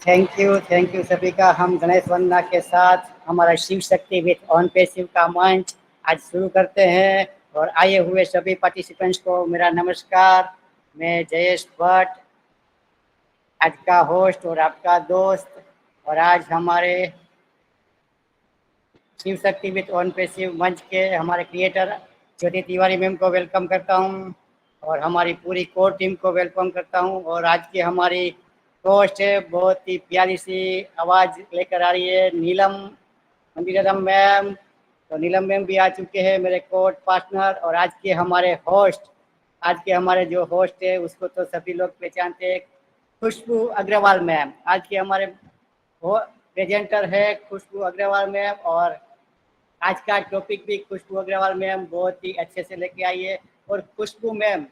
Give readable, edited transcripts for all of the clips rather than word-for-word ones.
Thank you सभी का। हम गणेश वंदना के साथ हमारा शिव शक्ति विथ ऑन पे शिव का मंच आज शुरू करते हैं। और आए हुए सभी पार्टिसिपेंट्स को मेरा नमस्कार। मैं जयेश भट्ट, आज का होस्ट और आपका दोस्त। और आज हमारे शिव शक्ति विथ ऑन पे शिव मंच के हमारे क्रिएटर ज्योति तिवारी मैम को वेलकम करता हूँ और हमारी पूरी कोर टीम को वेलकम करता हूँ। और आज की हमारी होस्ट है, बहुत ही प्यारी सी आवाज़ लेकर आ रही है, नीलम मंदिरम मैम। तो नीलम मैम भी आ चुके हैं, मेरे कोर्ट पार्टनर। और आज के हमारे जो होस्ट है उसको तो सभी लोग पहचानते हैं, खुशबू अग्रवाल मैम। आज के हमारे प्रेजेंटर है खुशबू अग्रवाल मैम। और आज का टॉपिक भी खुशबू अग्रवाल मैम बहुत ही अच्छे से लेके आई है। और खुशबू मैम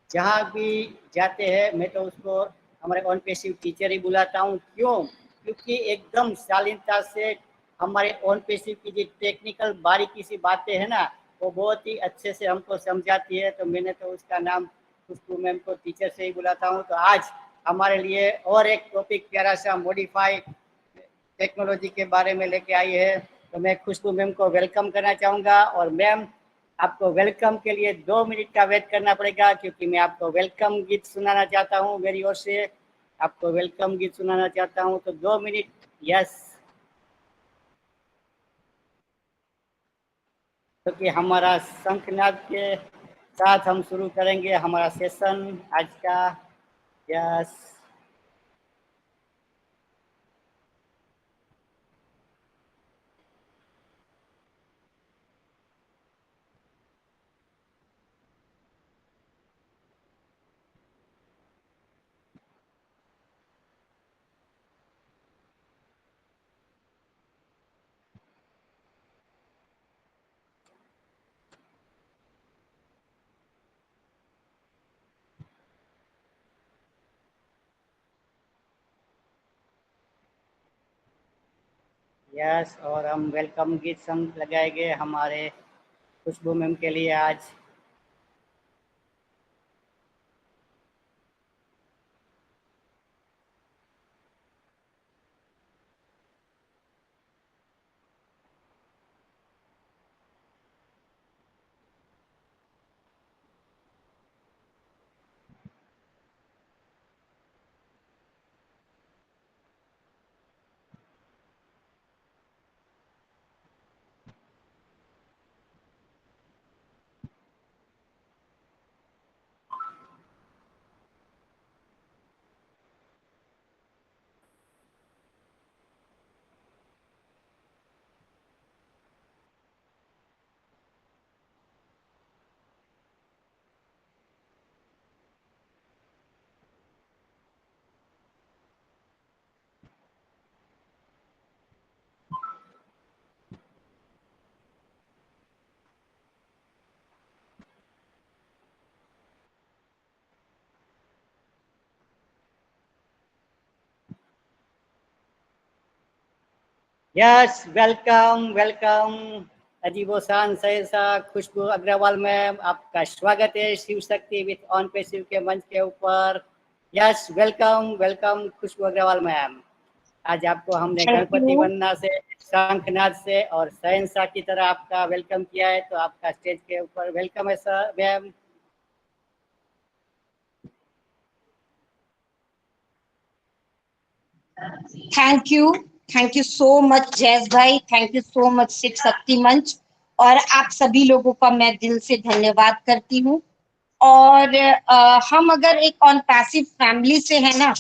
जहाँ भी जाते हैं मैं तो उसको हमारे ऑन पेसिव टीचर ही बुलाता हूँ। क्यों? क्योंकि एकदम शालीनता से हमारे ऑन पेसिव की जो टेक्निकल बारीकी सी बातें हैं ना, वो बहुत ही अच्छे से हमको समझाती है। तो मैंने तो उसका नाम खुशबू मैम को टीचर से ही बुलाता हूँ। तो आज हमारे लिए और एक टॉपिक प्यारा सा मॉडिफाई टेक्नोलॉजी के बारे में लेके आई है। तो मैं खुशबू मैम को वेलकम करना चाहूँगा। और मैम, आपको वेलकम के लिए 2 मिनट का वेट करना पड़ेगा, क्योंकि मैं आपको वेलकम गीत सुनाना चाहता हूँ। मेरी ओर से आपको वेलकम गीत सुनाना चाहता हूँ। तो 2 मिनट। यस। क्योंकि हमारा शंखनाद के साथ हम शुरू करेंगे हमारा सेशन आज का। यस। यस। और हम वेलकम गीत संग लगाएंगे हमारे खुशबू मैम के लिए आज। Yes, welcome welcome. अजीबो शान सहसा खुशबू अग्रवाल मैम, आपका स्वागत है शिव शक्ति विथ ऑन पे शिव के मंच के ऊपर। यस, वेलकम वेलकम खुशबू अग्रवाल मैम। आज आपको हमने थैंक गणपति यू। वंदना से, शंखनाद से और शहंशाह की तरह आपका वेलकम किया है। तो आपका स्टेज के ऊपर वेलकम है sir ma'am. Thank you so much Jayesh भाई, thank you so much Shiv Shakti Manch. और आप सभी लोगों का मैं दिल से धन्यवाद करती हूँ। और हम अगर एक ऑन पैसिव फैमिली से है ना,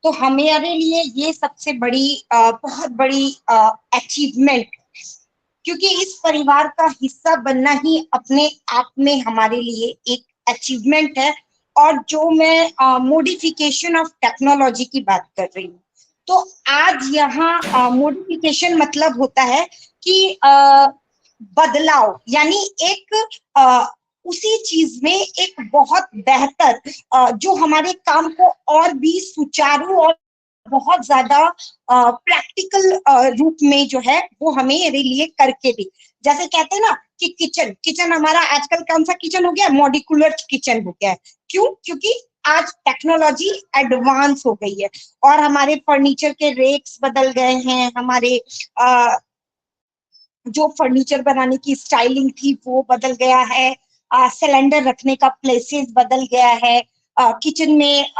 तो हमारे लिए ये सबसे बड़ी बहुत बड़ी अचीवमेंट, क्योंकि इस परिवार का हिस्सा बनना ही अपने आप में हमारे लिए एक अचीवमेंट है। और जो मैं मॉडिफिकेशन ऑफ टेक्नोलॉजी की बात कर रही हूँ, तो आज यहाँ मॉडिफिकेशन मतलब होता है कि बदलाव, यानी एक उसी चीज में एक बहुत बेहतर जो हमारे काम को और भी सुचारू और बहुत ज्यादा प्रैक्टिकल रूप में जो है वो हमेरे लिए करके भी, जैसे कहते हैं ना कि किचन हमारा आजकल कौन सा किचन हो गया, मॉडिकुलर किचन हो गया है। क्यों? क्योंकि आज टेक्नोलॉजी एडवांस हो गई है और हमारे फर्नीचर के रेक्स बदल गए हैं, हमारे जो फर्नीचर बनाने की स्टाइलिंग थी वो बदल गया है, सिलेंडर रखने का प्लेसेस बदल गया है, किचन में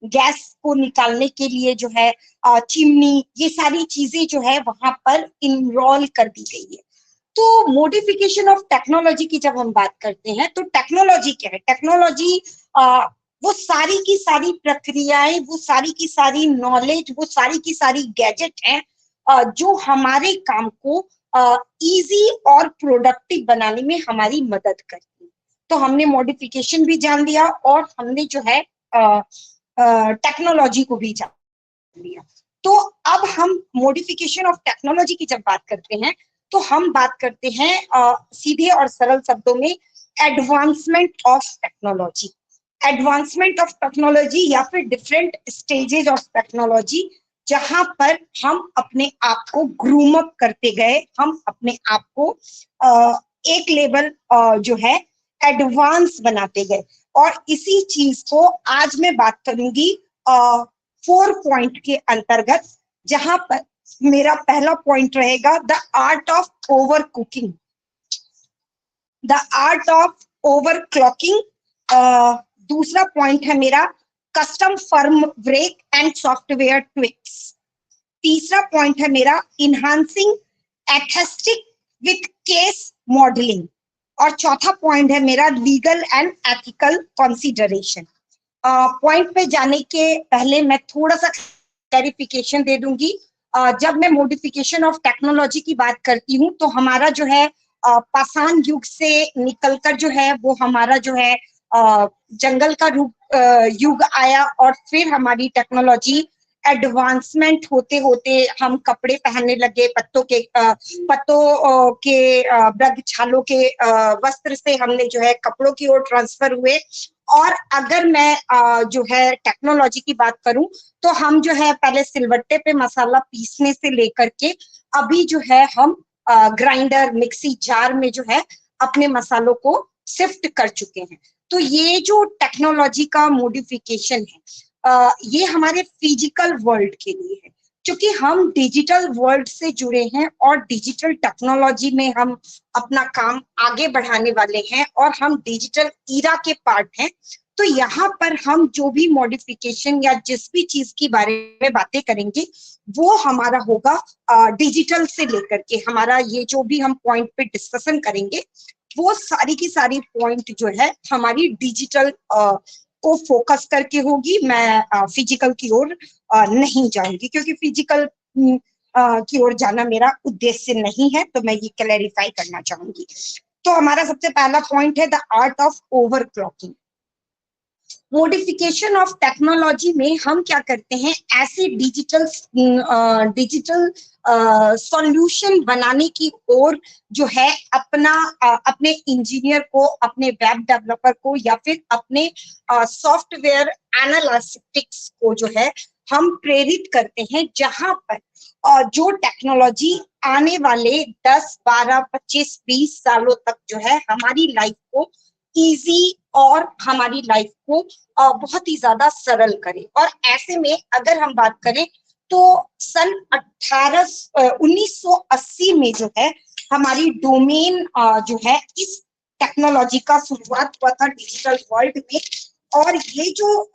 गैस को निकालने के लिए जो है चिमनी, ये सारी चीजें जो है वहां पर इनरोल कर दी गई है। तो मॉडिफिकेशन ऑफ टेक्नोलॉजी की जब हम बात करते हैं तो टेक्नोलॉजी क्या है? टेक्नोलॉजी वो सारी की सारी प्रक्रियाएं, वो सारी की सारी नॉलेज, वो सारी की सारी गैजेट हैं जो हमारे काम को इजी और प्रोडक्टिव बनाने में हमारी मदद करती है। तो हमने मॉडिफिकेशन भी जान लिया और हमने जो है टेक्नोलॉजी को भी जान लिया। तो अब हम मॉडिफिकेशन ऑफ टेक्नोलॉजी की जब बात करते हैं तो हम बात करते हैं सीधे और सरल शब्दों में advancement of technology. Advancement of technology या फिर डिफरेंट स्टेजेस ऑफ टेक्नोलॉजी, जहां पर हम अपने आप को ग्रूम अप करते गए, हम अपने आप को एक लेवल जो है एडवांस बनाते गए। और इसी चीज को आज मैं बात करूंगी 4 पॉइंट के अंतर्गत, जहां पर मेरा पहला पॉइंट रहेगा the art of overcooking, the art of overclocking. दूसरा पॉइंट है मेरा custom firm break and software tweaks. तीसरा पॉइंट है मेरा enhancing aesthetic with case modelling. और चौथा पॉइंट है मेरा legal and ethical consideration. Point पे जाने के पहले मैं थोड़ा सा क्लैरिफिकेशन दे दूंगी। जब मैं मॉडिफिकेशन ऑफ टेक्नोलॉजी की बात करती हूँ तो हमारा जो है पाषाण युग से निकलकर जो है वो हमारा जो है जंगल का युग आया और फिर हमारी टेक्नोलॉजी एडवांसमेंट होते होते हम कपड़े पहनने लगे, पत्तों के वृक्ष छालों के वस्त्र से हमने जो है कपड़ों की ओर ट्रांसफर हुए। और अगर मैं जो है टेक्नोलॉजी की बात करूं तो हम जो है पहले सिलवट्टे पे मसाला पीसने से लेकर के अभी जो है हम ग्राइंडर, मिक्सी जार में जो है अपने मसालों को शिफ्ट कर चुके हैं। तो ये जो टेक्नोलॉजी का मॉडिफिकेशन है ये हमारे फिजिकल वर्ल्ड के लिए है, क्योंकि हम डिजिटल वर्ल्ड से जुड़े हैं और डिजिटल टेक्नोलॉजी में हम अपना काम आगे बढ़ाने वाले हैं और हम डिजिटल ईरा के पार्ट हैं। तो यहाँ पर हम जो भी मॉडिफिकेशन या जिस भी चीज की बारे में बातें करेंगे वो हमारा होगा डिजिटल से लेकर के, हमारा ये जो भी हम पॉइंट पे डिस्कशन करेंगे वो सारी की सारी पॉइंट जो है हमारी डिजिटल को फोकस करके होगी। मैं फिजिकल की ओर नहीं जाऊंगी क्योंकि फिजिकल की ओर जाना मेरा उद्देश्य नहीं है, तो मैं ये क्लैरिफाई करना चाहूंगी। तो हमारा सबसे पहला पॉइंट है the art of over clocking. Modification of technology में हम क्या करते हैं, ऐसे डिजिटल सॉल्यूशन बनाने की ओर जो है अपने इंजीनियर को, अपने वेब डेवलपर को या फिर अपने सॉफ्टवेयर एनालिटिक्स को जो है हम प्रेरित करते हैं, जहां पर जो टेक्नोलॉजी आने वाले 10, 12, 25, 20 सालों तक जो है हमारी लाइफ को इजी और हमारी लाइफ को बहुत ही ज्यादा सरल करे। और ऐसे में अगर हम बात करें तो सन 1980 में जो है हमारी डोमेन जो है इस टेक्नोलॉजी का शुरुआत हुआ था डिजिटल वर्ल्ड में। और ये जो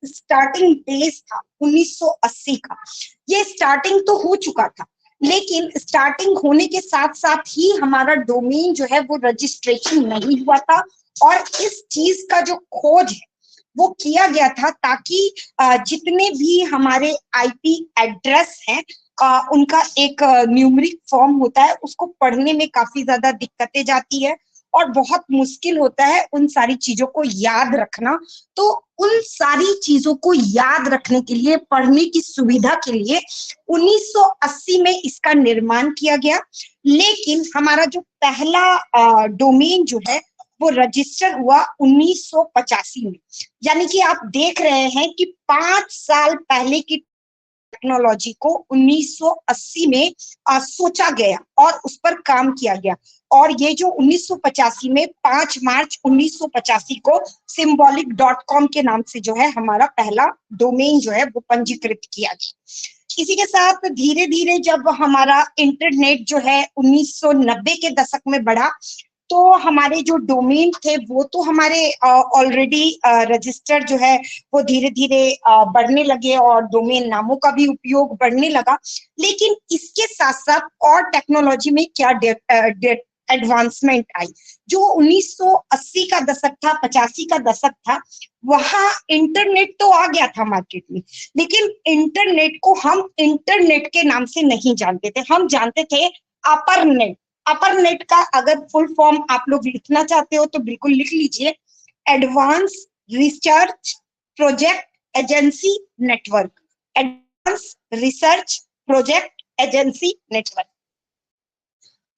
स्टार्टिंग डेज था 1980 का, ये स्टार्टिंग तो हो चुका था, लेकिन स्टार्टिंग होने के साथ साथ ही हमारा डोमेन जो है वो रजिस्ट्रेशन नहीं हुआ था। और इस चीज का जो खोज है वो किया गया था ताकि जितने भी हमारे आईपी एड्रेस हैं उनका एक न्यूमेरिक फॉर्म होता है, उसको पढ़ने में काफी ज्यादा दिक्कतें जाती है और बहुत मुश्किल होता है उन सारी चीजों को याद रखना। तो उन सारी चीजों को याद रखने के लिए, पढ़ने की सुविधा के लिए 1980 में इसका निर्माण किया गया। लेकिन हमारा जो पहला डोमेन जो है वो रजिस्टर हुआ 1985 में। यानी कि आप देख रहे हैं कि 5 साल पहले की टेक्नोलॉजी को 1980 में सोचा गया और उस पर काम किया गया। और ये जो 1985 में 5 मार्च 1985 को symbolic.com के नाम से जो है हमारा पहला डोमेन जो है वो पंजीकृत किया गया। इसी के साथ धीरे धीरे जब हमारा इंटरनेट जो है 1990 के दशक में बढ़ा, तो हमारे जो डोमेन थे वो तो हमारे ऑलरेडी रजिस्टर जो है वो धीरे धीरे बढ़ने लगे और डोमेन नामों का भी उपयोग बढ़ने लगा। लेकिन इसके साथ साथ और टेक्नोलॉजी में क्या एडवांसमेंट आई, जो 1980 का दशक था, 85 का दशक था, वहां इंटरनेट तो आ गया था मार्केट में, लेकिन इंटरनेट को हम इंटरनेट के नाम से नहीं जानते थे, हम जानते थे अपर नेट। अपर नेट का अगर फुल फॉर्म आप लोग लिखना चाहते हो तो बिल्कुल लिख लीजिए, advance research project agency network. Advance research project agency network.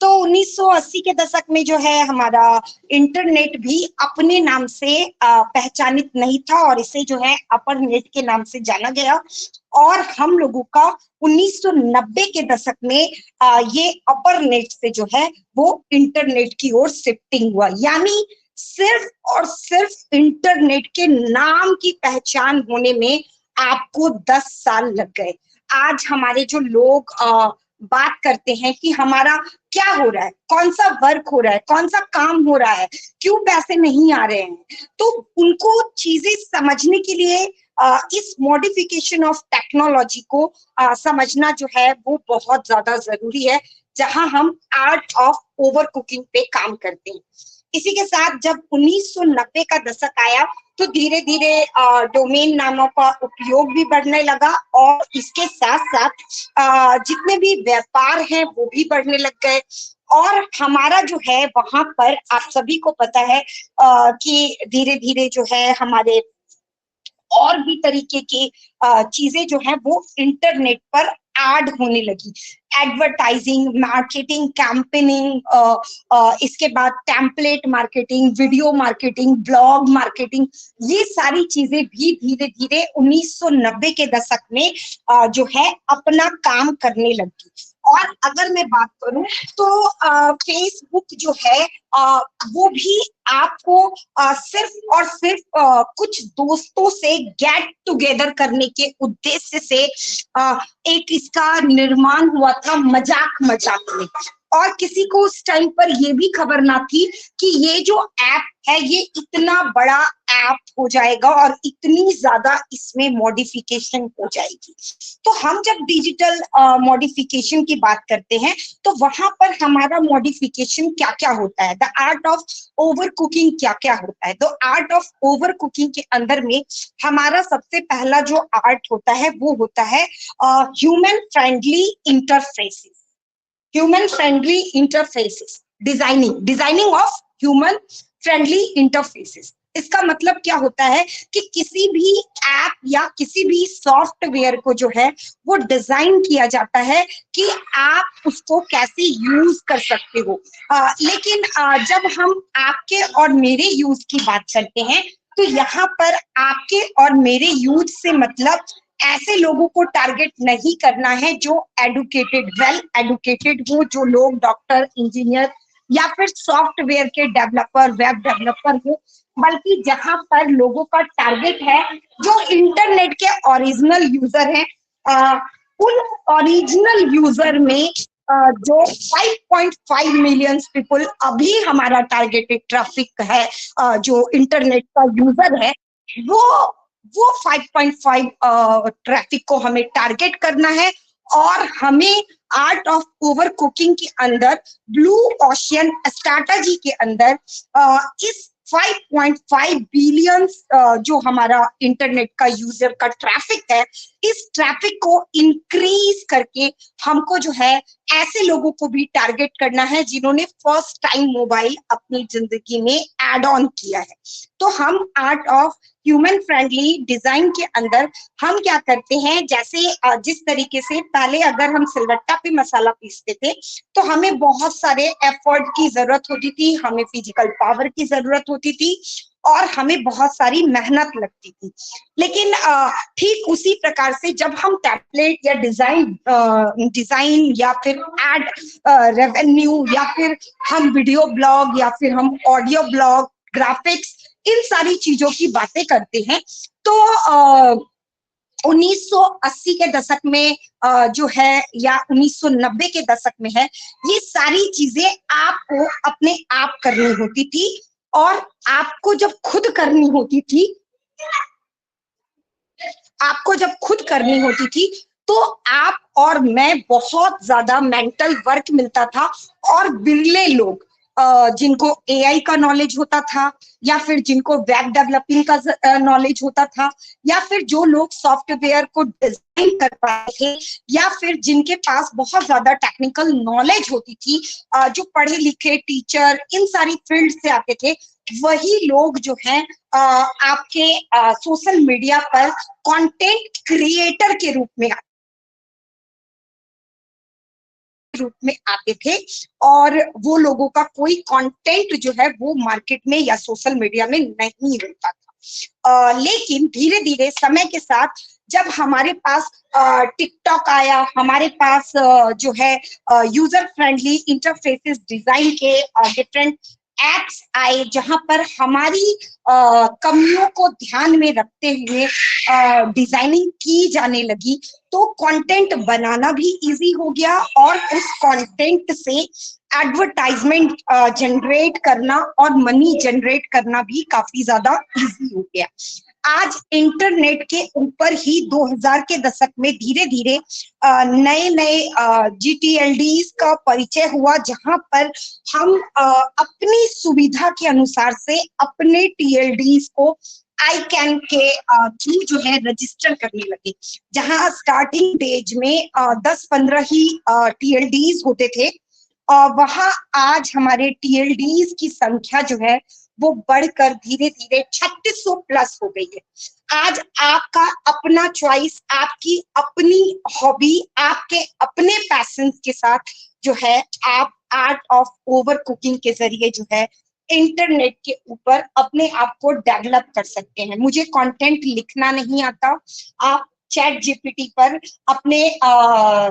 तो 1980 के दशक में जो है हमारा इंटरनेट भी अपने नाम से पहचानित नहीं था और इसे जो है अपर नेट के नाम से जाना गया। और हम लोगों का 1990 के दशक में ये अपर नेट से जो है वो इंटरनेट की ओर शिफ्टिंग हुआ। यानी सिर्फ और सिर्फ इंटरनेट के नाम की पहचान होने में आपको 10 साल लग गए। आज हमारे जो लोग बात करते हैं कि हमारा क्या हो रहा है, कौन सा वर्क हो रहा है, कौन सा काम हो रहा है, क्यों पैसे नहीं आ रहे हैं, तो उनको चीजें समझने के लिए इस मॉडिफिकेशन ऑफ टेक्नोलॉजी को समझना जो है वो बहुत ज्यादा जरूरी है, जहां हम आर्ट ऑफ ओवर कुकिंग पे काम करते हैं। इसी के साथ जब 1990 का दशक आया तो धीरे धीरे डोमेन नामों का उपयोग भी बढ़ने लगा और इसके साथ साथ जितने भी व्यापार हैं वो भी बढ़ने लग गए। और हमारा जो है वहां पर आप सभी को पता है कि धीरे धीरे जो है हमारे और भी तरीके की चीजें जो है वो इंटरनेट पर ऐड होने लगी। एडवर्टाइजिंग, मार्केटिंग, कैंपेनिंग, इसके बाद template marketing, video marketing, blog marketing, ये सारी चीजें भी धीरे धीरे 1990 के दशक में जो है अपना काम करने लगी। और अगर मैं बात करूं तो फेसबुक जो है वो भी आपको सिर्फ और सिर्फ कुछ दोस्तों से गेट टुगेदर करने के उद्देश्य से एक इसका निर्माण हुआ था मजाक मजाक में। और किसी को उस टाइम पर ये भी खबर ना थी कि ये जो ऐप है ये इतना बड़ा ऐप हो जाएगा और इतनी ज्यादा इसमें मॉडिफिकेशन हो जाएगी। तो हम जब डिजिटल मॉडिफिकेशन की बात करते हैं तो वहां पर हमारा मॉडिफिकेशन क्या क्या होता है, the art of over cooking क्या क्या होता है। तो आर्ट ऑफ ओवर कुकिंग के अंदर में हमारा सबसे पहला जो आर्ट होता है वो होता है human friendly interfaces. Human friendly interfaces, designing of human friendly interfaces. इसका मतलब क्या होता है कि किसी भी ऐप या किसी भी सॉफ्टवेयर को जो है वो डिजाइन किया जाता है कि आप उसको कैसे यूज कर सकते हो। लेकिन जब हम आपके और मेरे यूज की बात करते हैं तो यहाँ पर आपके और मेरे यूज से मतलब ऐसे लोगों को टारगेट नहीं करना है जो एडुकेटेड, वेल एडुकेटेड हो, जो लोग डॉक्टर, इंजीनियर या फिर सॉफ्टवेयर के डेवलपर, वेब डेवलपर हो, बल्कि जहां पर लोगों का टारगेट है जो इंटरनेट के ओरिजिनल यूजर हैं। उन ओरिजिनल यूजर में जो 5.5 मिलियन पीपल अभी हमारा टारगेटेड ट्रैफिक है, जो इंटरनेट का यूजर है, वो 5.5 ट्रैफिक को हमें टारगेट करना है। और हमें आर्ट ऑफ ओवर कुकिंग के अंदर, ब्लू ओशियन स्ट्रैटेजी के अंदर इस 5.5 बिलियन जो हमारा इंटरनेट का यूजर का ट्रैफिक है, इस ट्रैफिक को इंक्रीज करके हमको जो है ऐसे लोगों को भी टारगेट करना है जिन्होंने फर्स्ट टाइम मोबाइल अपनी जिंदगी में ऐड ऑन किया है। तो तो हम art of human friendly design के अंदर हम क्या करते हैं, जैसे जिस तरीके से पहले अगर हम सिलबट्टा पे मसाला पीसते थे तो हमें बहुत सारे एफर्ट की जरूरत होती थी, हमें फिजिकल पावर की जरूरत होती थी और हमें बहुत सारी मेहनत लगती थी। लेकिन ठीक उसी प्रकार से जब हम टेम्पलेट या डिजाइन या फिर एड रेवेन्यू या फिर हम वीडियो ब्लॉग या फिर हम ऑडियो ब्लॉग, ग्राफिक्स, इन सारी चीजों की बातें करते हैं, तो 1980 के दशक में जो है या 1990 के दशक में है, ये सारी चीजें आपको अपने आप करनी होती थी और आपको जब खुद करनी होती थी, तो आप और मैं बहुत ज्यादा मेंटल वर्क मिलता था और बिरले लोग जिनको एआई का नॉलेज होता था या फिर जिनको वेब डेवलपिंग का नॉलेज होता था या फिर जो लोग सॉफ्टवेयर को डिजाइन कर पाए थे या फिर जिनके पास बहुत ज्यादा टेक्निकल नॉलेज होती थी, जो पढ़े लिखे टीचर इन सारी फील्ड से आते थे, वही लोग जो हैं आपके सोशल मीडिया पर कंटेंट क्रिएटर के रूप में आते थे और वो लोगों का कोई कंटेंट जो है वो मार्केट में या सोशल मीडिया में नहीं होता था। लेकिन धीरे धीरे समय के साथ जब हमारे पास टिकटॉक आया, हमारे पास जो है यूजर फ्रेंडली इंटरफेसेस डिजाइन के डिफरेंट एप्स आए, जहां पर हमारी कमियों को ध्यान में रखते हुए डिजाइनिंग की जाने लगी, तो कंटेंट बनाना भी इजी हो गया और उस कंटेंट से एडवर्टाइजमेंट जनरेट करना और मनी जनरेट करना भी काफी ज्यादा इजी हो गया। आज इंटरनेट के ऊपर ही 2000 के दशक में धीरे धीरे नए नए GTLDs का परिचय हुआ, जहां पर हम अपनी सुविधा के अनुसार से अपने TLDs को ICANN के थ्रू जो है रजिस्टर करने लगे। जहां स्टार्टिंग पेज में 10-15 ही TLDs होते थे, वहां आज हमारे TLDs की संख्या जो है वो बढ़कर धीरे धीरे 3600 प्लस हो गई है। आज आपका अपना चॉइस, आपकी अपनी हॉबी, आपके अपने पैशन के साथ जो है आप आर्ट ऑफ ओवर कुकिंग के जरिए जो है इंटरनेट के ऊपर अपने आप को डेवलप कर सकते हैं। मुझे कंटेंट लिखना नहीं आता, आप चैट जीपीटी पर अपने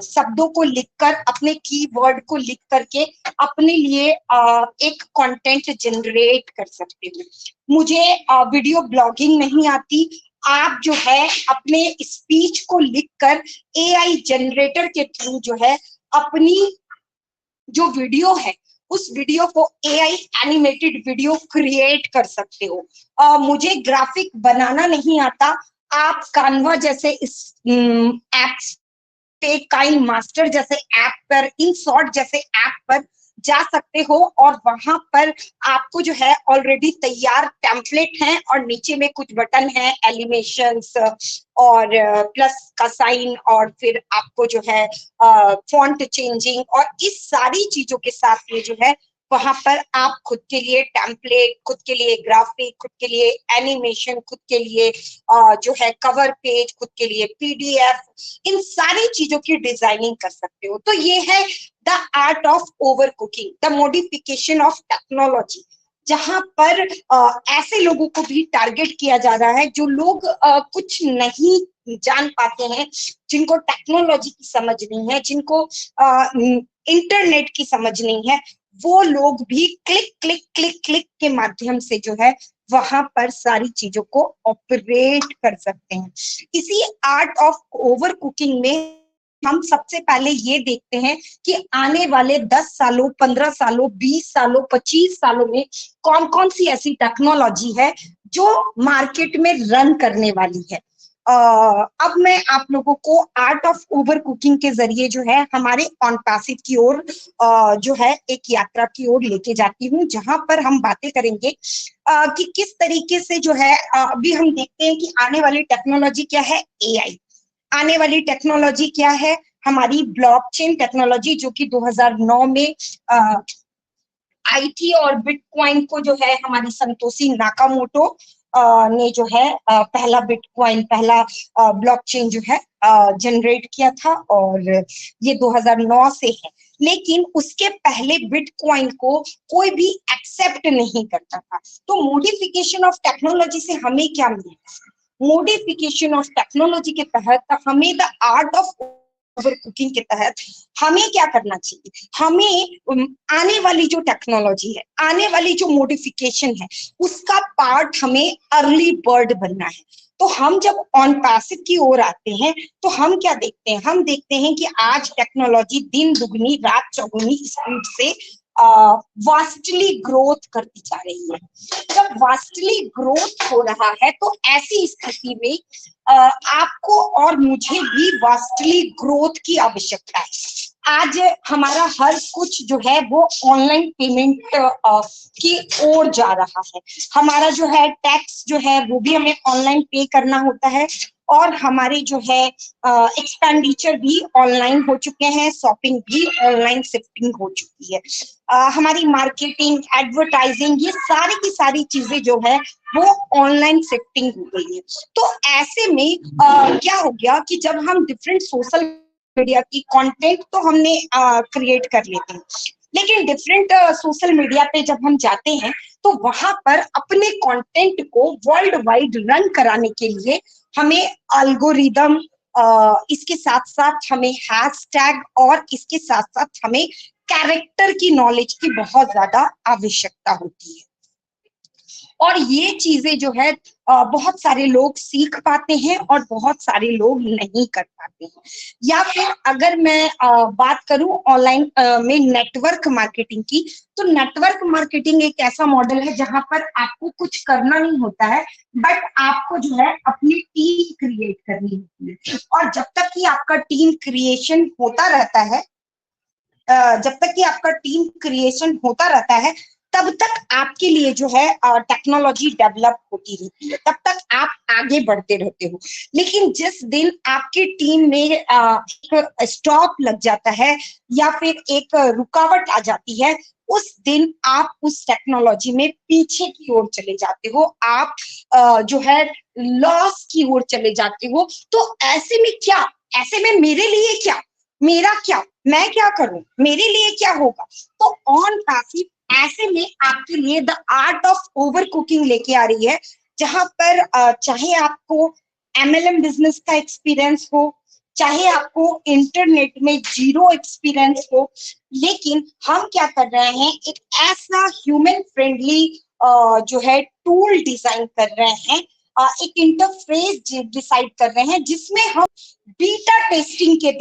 शब्दों को लिखकर, अपने कीवर्ड को लिख करके अपने लिए एक कंटेंट जनरेट कर सकते हो। मुझे वीडियो ब्लॉगिंग नहीं आती, आप जो है अपने स्पीच को लिखकर एआई जनरेटर के थ्रू जो है अपनी जो वीडियो है उस वीडियो को एआई एनिमेटेड वीडियो क्रिएट कर सकते हो। मुझे ग्राफिक बनाना नहीं आता, आप कान्वा जैसे इस एप्स पे, काइन मास्टर जैसे ऐप पर, इन शॉर्ट जैसे ऐप पर जा सकते हो और वहां पर आपको जो है ऑलरेडी तैयार टेम्पलेट हैं और नीचे में कुछ बटन है, एनिमेशंस और प्लस का साइन और फिर आपको जो है फॉन्ट चेंजिंग और इस सारी चीजों के साथ में जो है वहां पर आप खुद के लिए टेम्पलेट, खुद के लिए ग्राफिक, खुद के लिए एनिमेशन, खुद के लिए जो है कवर पेज, खुद के लिए PDF, इन सारी चीजों की डिजाइनिंग कर सकते हो। तो ये है the art of overcooking, the modification of technology, जहां पर ऐसे लोगों को भी टारगेट किया जा रहा है जो लोग कुछ नहीं जान पाते हैं, जिनको टेक्नोलॉजी की समझ नहीं है, जिनको इंटरनेट की समझ नहीं है, वो लोग भी क्लिक क्लिक क्लिक क्लिक के माध्यम से जो है वहां पर सारी चीजों को ऑपरेट कर सकते हैं। इसी आर्ट ऑफ ओवर कुकिंग में हम सबसे पहले ये देखते हैं कि आने वाले 10 सालों, 15 सालों, 20 सालों, 25 सालों में कौन कौन सी ऐसी टेक्नोलॉजी है जो मार्केट में रन करने वाली है। अब मैं आप लोगों को आर्ट ऑफ ओवर कुकिंग के जरिए जो है हमारे ऑन पैसिव की ओर जो है एक यात्रा की ओर लेके जाती हूँ, जहां पर हम बातें करेंगे कि किस तरीके से जो है अभी हम देखते हैं कि आने वाली टेक्नोलॉजी क्या है, एआई। आने वाली टेक्नोलॉजी क्या है, हमारी ब्लॉकचेन टेक्नोलॉजी, जो कि 2009 में आईटी और बिटकॉइन को जो है हमारी संतोषी नाकामोटो ने जो है पहला बिटकॉइन, पहला ब्लॉकचेन जो है जनरेट किया था, और ये 2009 से है। लेकिन उसके पहले बिटकॉइन को कोई भी एक्सेप्ट नहीं करता था। तो मॉडिफिकेशन ऑफ टेक्नोलॉजी से हमें क्या मिला? मॉडिफिकेशन ऑफ टेक्नोलॉजी के तहत हमें the art of overcooking के तहत हमें क्या करना चाहिए? हमें आने वाली जो टेक्नोलॉजी है, आने वाली जो मॉडिफिकेशन है, उसका पार्ट हमें अर्ली बर्ड बनना है। तो हम जब ऑन पैसिव की ओर आते हैं तो हम क्या देखते हैं? हम देखते हैं कि आज टेक्नोलॉजी दिन दुगनी रात चौगुनी स्पीड से वास्टली ग्रोथ करती जा रही है। जब वास्टली ग्रोथ हो रहा है तो ऐसी स्थिति में आपको और मुझे भी वास्टली ग्रोथ की आवश्यकता है। आज हमारा हर कुछ जो है वो ऑनलाइन पेमेंट की ओर जा रहा है। हमारा जो है टैक्स जो है वो भी हमें ऑनलाइन पे करना होता है, और हमारे जो है एक्सपेंडिचर भी ऑनलाइन हो चुके हैं, शॉपिंग भी ऑनलाइन शिफ्टिंग हो चुकी है। हमारी मार्केटिंग, एडवर्टाइजिंग, ये सारी की सारी चीजें जो है वो ऑनलाइन शिफ्टिंग हो गई है। तो ऐसे में क्या हो गया कि जब हम डिफरेंट सोशल मीडिया की कंटेंट तो हमने क्रिएट कर लेते हैं, लेकिन डिफरेंट सोशल मीडिया पे जब हम जाते हैं तो वहां पर अपने कंटेंट को वर्ल्ड वाइड रन कराने के लिए हमें एल्गोरिदम, इसके साथ साथ हमें हैशटैग, और इसके साथ साथ हमें कैरेक्टर की नॉलेज की बहुत ज्यादा आवश्यकता होती है। और ये चीजें जो है बहुत सारे लोग सीख पाते हैं और बहुत सारे लोग नहीं कर पाते हैं। या फिर अगर मैं बात करूं ऑनलाइन में नेटवर्क मार्केटिंग की, तो नेटवर्क मार्केटिंग एक ऐसा मॉडल है जहां पर आपको कुछ करना नहीं होता है, बट आपको जो है अपनी टीम क्रिएट करनी होती है। और जब तक कि आपका टीम क्रिएशन होता रहता है, जब तक कि आपका टीम क्रिएशन होता रहता है, तब तक आपके लिए जो है टेक्नोलॉजी डेवलप होती रहती है, तब तक आप आगे बढ़ते रहते हो। लेकिन जिस दिन आपकी टीम में एक स्टॉप लग जाता है या फिर एक रुकावट आ जाती है, उस दिन आप उस टेक्नोलॉजी में पीछे की ओर चले जाते हो, आप जो है लॉस की ओर चले जाते हो। तो ऐसे में क्या, ऐसे में मेरे लिए क्या, मेरा क्या, मैं क्या करूं, मेरे लिए क्या होगा? तो ऑन पैसिव ऐसे में आपके लिए the art of over cooking लेके आ रही है, जहां पर चाहे आपको एमएलएम बिजनेस का एक्सपीरियंस हो, चाहे आपको इंटरनेट में जीरो एक्सपीरियंस हो, लेकिन हम क्या कर रहे हैं, एक ऐसा ह्यूमन फ्रेंडली जो है टूल डिजाइन कर रहे हैं, एक इंटरफेस डिसाइड कर रहे हैं, जिसमें हम बीटा टेस्टिंग के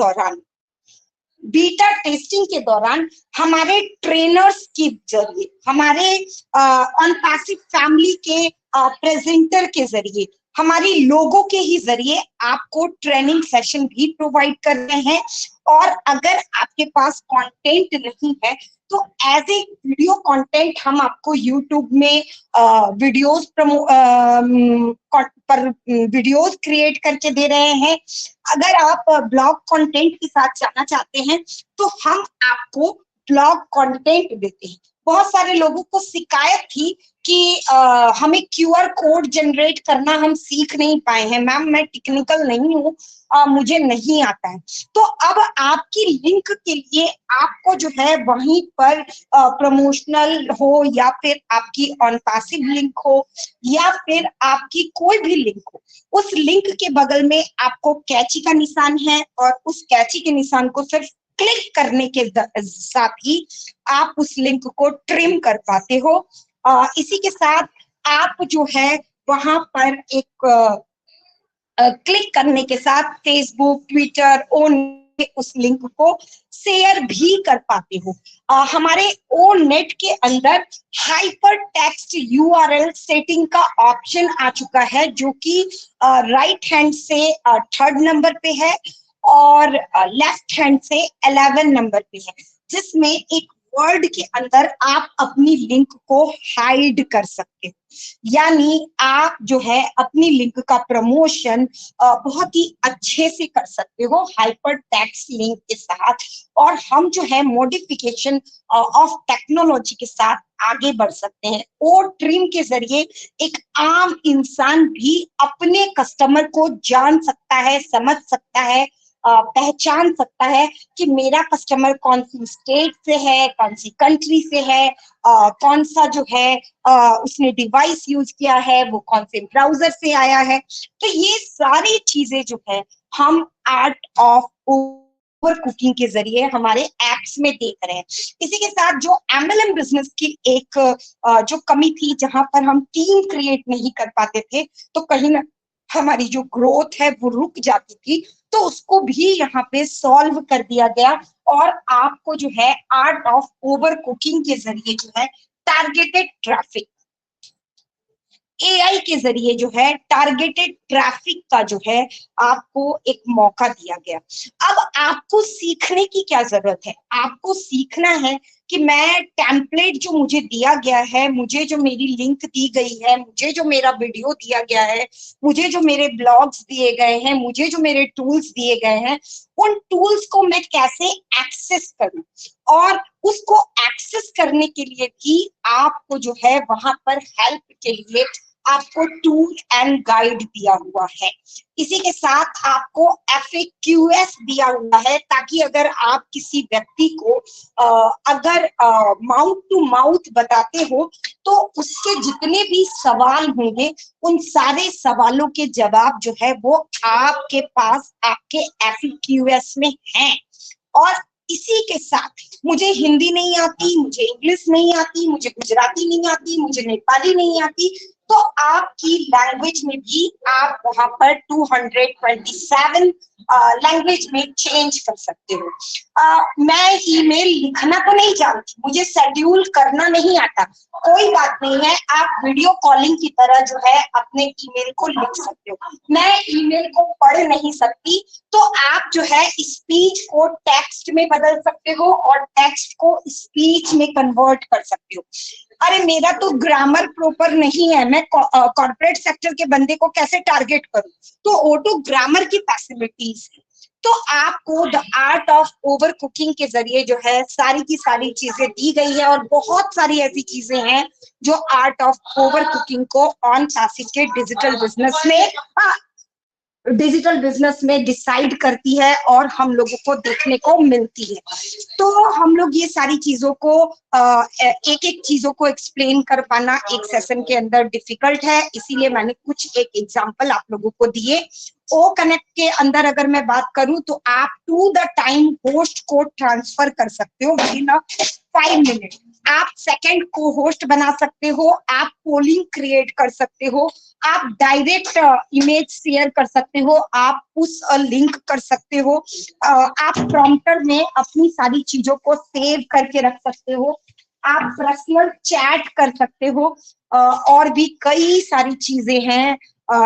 दौरान हमारे ट्रेनर्स के जरिए, हमारे ऑन पैसिव फैमिली के प्रेजेंटर के जरिए, हमारी लोगों के ही जरिए आपको ट्रेनिंग सेशन भी प्रोवाइड कर रहे हैं। और अगर आपके पास कंटेंट नहीं है तो एज ए वीडियो कंटेंट हम आपको यूट्यूब में वीडियोस पर वीडियोस क्रिएट करके दे रहे हैं। अगर आप ब्लॉग कंटेंट के साथ जाना चाहते हैं तो हम आपको ब्लॉग कंटेंट देते हैं। बहुत सारे लोगों को शिकायत थी कि हमें क्यूआर कोड जनरेट करना हम सीख नहीं पाए हैं। मैम मैं टेक्निकल नहीं हूँ, मुझे नहीं आता है। तो अब आपकी लिंक के लिए आपको जो है वहीं पर प्रमोशनल हो या फिर आपकी ऑन पैसिव लिंक हो या फिर आपकी कोई भी लिंक हो, उस लिंक के बगल में आपको कैची का निशान है, और उस कैची के निशान को सिर्फ क्लिक करने के साथ ही आप उस लिंक को ट्रिम कर पाते हो। इसी के साथ आप जो है वहां पर एक क्लिक करने के साथ फेसबुक, ट्विटर उस लिंक को शेयर भी कर पाते हो। हमारे ओ नेट के अंदर हाइपर टेक्स्ट यूआरएल सेटिंग का ऑप्शन आ चुका है, जो कि राइट हैंड से 3rd नंबर पे है और लेफ्ट हैंड से 11 नंबर पे है, जिसमें एक वर्ड के अंदर आप अपनी लिंक को हाइड कर सकते हो। यानी आप जो है अपनी लिंक का प्रमोशन बहुत ही अच्छे से कर सकते हो हाइपर टेक्स्ट लिंक के साथ। और हम जो है मॉडिफिकेशन ऑफ टेक्नोलॉजी के साथ आगे बढ़ सकते हैं। ओ ट्रिम के जरिए एक आम इंसान भी अपने कस्टमर को जान सकता है, समझ सकता है, पहचान सकता है कि मेरा कस्टमर कौन सी स्टेट से है, कौन सी कंट्री से है, कौन सा जो है उसने डिवाइस यूज किया है, वो कौन से ब्राउजर से आया है। तो ये सारी चीजें जो है हम आर्ट ऑफ ओवर कुकिंग के जरिए हमारे एप्स में देख रहे हैं। इसी के साथ जो MLM बिजनेस की एक जो कमी थी, जहां पर हम टीम क्रिएट नहीं कर पाते थे, तो कहीं ना हमारी जो ग्रोथ है वो रुक जाती थी, तो उसको भी यहाँ पे सॉल्व कर दिया गया। और आपको जो है आर्ट ऑफ ओवर कुकिंग के जरिए जो है टारगेटेड ट्रैफिक, AI के जरिए जो है टारगेटेड ट्रैफिक का जो है आपको एक मौका दिया गया। अब आपको सीखने की क्या जरूरत है? आपको सीखना है कि मैं टेम्पलेट जो मुझे दिया गया है, मुझे जो मेरी लिंक दी गई है, मुझे जो मेरा वीडियो दिया गया है, मुझे जो मेरे ब्लॉग्स दिए गए हैं, मुझे जो मेरे टूल्स दिए गए हैं, उन टूल्स को मैं कैसे एक्सेस करूं। और उसको एक्सेस करने के लिए भी आपको जो है वहां पर हेल्प के लिए आपको टूल एंड गाइड दिया हुआ है। इसी के साथ आपको FAQs दिया हुआ है, ताकि अगर आप किसी व्यक्ति को अगर माउथ टू माउथ बताते हो, तो उसके जितने भी सवाल होंगे उन सारे सवालों के जवाब जो है वो आपके पास आपके FAQs में हैं। और इसी के साथ मुझे हिंदी नहीं आती, मुझे इंग्लिश नहीं आती, मुझे गुजराती नहीं आती, मुझे नेपाली नहीं आती, तो आपकी लैंग्वेज में भी आप वहां पर 227 लैंग्वेज में चेंज कर सकते हो। मैं ईमेल लिखना तो नहीं जानती, मुझे शेड्यूल करना नहीं आता, कोई बात नहीं है, आप वीडियो कॉलिंग की तरह जो है अपने ईमेल को लिख सकते हो। मैं ईमेल को पढ़ नहीं सकती, तो आप जो है स्पीच को टेक्स्ट में बदल सकते हो और टेक्स्ट को स्पीच में कन्वर्ट कर सकते हो। अरे मेरा तो ग्रामर प्रॉपर नहीं है, मैं कॉर्पोरेट सेक्टर के बंदे को कैसे टारगेट करूं? तो ऑटो ग्रामर की फैसिलिटीज है। तो आपको the art of overcooking के जरिए जो है सारी की सारी चीजें दी गई है, और बहुत सारी ऐसी चीजें हैं जो आर्ट ऑफ ओवर कुकिंग को ऑन पैसिव के डिजिटल बिजनेस में डिसाइड करती है और हम लोगों को देखने को मिलती है। तो हम लोग ये सारी चीजों को एक एक चीजों को एक्सप्लेन कर पाना एक सेशन के अंदर डिफिकल्ट है, इसीलिए मैंने कुछ एक एग्जांपल आप लोगों को दिए। ओ कनेक्ट के अंदर अगर मैं बात करूं, तो आप टू द टाइम होस्ट को ट्रांसफर कर सकते हो विद इन 5 मिनट। आप सेकंड को होस्ट बना सकते हो, आप पोलिंग क्रिएट कर सकते हो, आप डायरेक्ट इमेज शेयर कर सकते हो, आप पुश लिंक कर सकते हो, आप प्रॉम्प्टर में अपनी सारी चीजों को सेव करके रख सकते हो, आप पर्सनल चैट कर सकते हो, और भी कई सारी चीजें हैं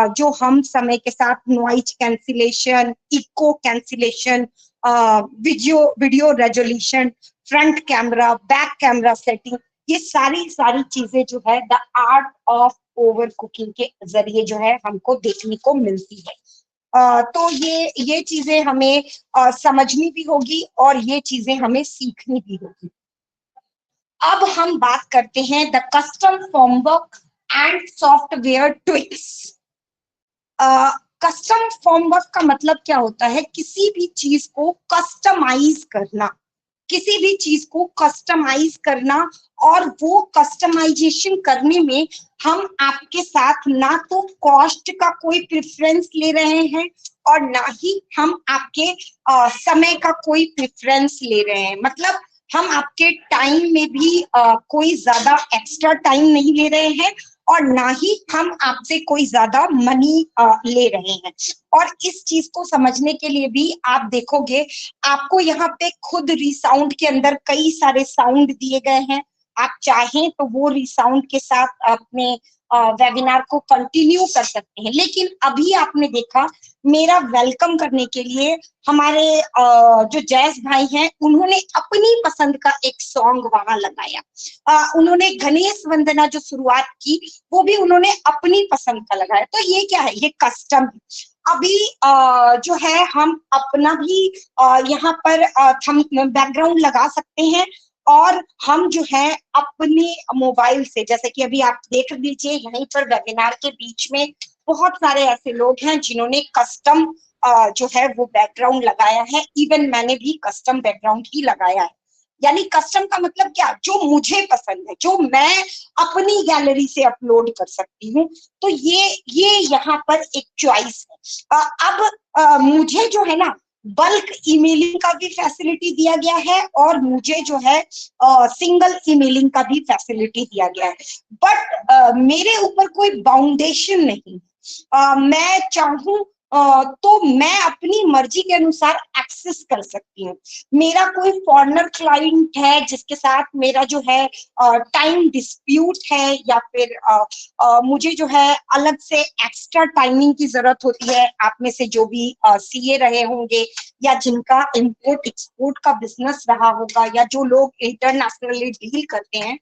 जो हम समय के साथ noise cancellation, echo cancellation, video resolution, front camera, back camera setting, ये सारी चीजें जो है the art of overcooking के जरिए जो है हमको देखने को मिलती है। तो ये चीजें हमें समझनी भी होगी और ये चीजें हमें सीखनी भी होगी। अब हम बात करते हैं the custom framework and software tweaks. Custom framework का मतलब क्या होता है? किसी भी चीज को कस्टमाइज करना, किसी भी चीज को कस्टमाइज करना, और वो कस्टमाइजेशन करने में हम आपके साथ ना तो कॉस्ट का कोई प्रेफरेंस ले रहे हैं और ना ही हम आपके समय का कोई प्रेफरेंस ले रहे हैं। मतलब हम आपके टाइम में भी कोई ज्यादा एक्स्ट्रा टाइम नहीं ले रहे हैं और ना ही हम आपसे कोई ज्यादा मनी ले रहे हैं। और इस चीज को समझने के लिए भी आप देखोगे, आपको यहाँ पे खुद रिसाउंड के अंदर कई सारे साउंड दिए गए हैं। आप चाहें तो वो रिसाउंड के साथ अपने वेबिनार को कंटिन्यू कर सकते हैं। लेकिन अभी आपने देखा मेरा वेलकम करने के लिए हमारे जो जैस भाई हैं उन्होंने अपनी पसंद का एक सॉन्ग वहां लगाया। उन्होंने गणेश वंदना जो शुरुआत की वो भी उन्होंने अपनी पसंद का लगाया। तो ये क्या है, ये कस्टम है। अभी जो है हम अपना भी यहाँ पर हम बैकग्राउंड लगा सकते हैं और हम जो है अपने मोबाइल से, जैसे कि अभी आप देख लीजिए यहीं पर वेबिनार के बीच में बहुत सारे ऐसे लोग हैं जिन्होंने कस्टम जो है वो बैकग्राउंड लगाया है। इवन मैंने भी कस्टम बैकग्राउंड ही लगाया है। यानी कस्टम का मतलब क्या, जो मुझे पसंद है, जो मैं अपनी गैलरी से अपलोड कर सकती हूँ। तो ये यहाँ पर एक चॉइस है। अब मुझे जो है ना बल्क ईमेलिंग का भी फैसिलिटी दिया गया है और मुझे जो है सिंगल ईमेलिंग का भी फैसिलिटी दिया गया है। बट मेरे ऊपर कोई बाउंडेशन नहीं। मैं चाहूं तो मैं अपनी मर्जी के अनुसार एक्सेस कर सकती हूँ। मेरा कोई फॉरेनर क्लाइंट है जिसके साथ मेरा जो है टाइम डिस्प्यूट है या फिर मुझे जो है अलग से एक्स्ट्रा टाइमिंग की जरूरत होती है। आप में से जो भी सीए रहे होंगे या जिनका इंपोर्ट एक्सपोर्ट का बिजनेस रहा होगा या जो लोग इंटरनेशनली डील करते हैं,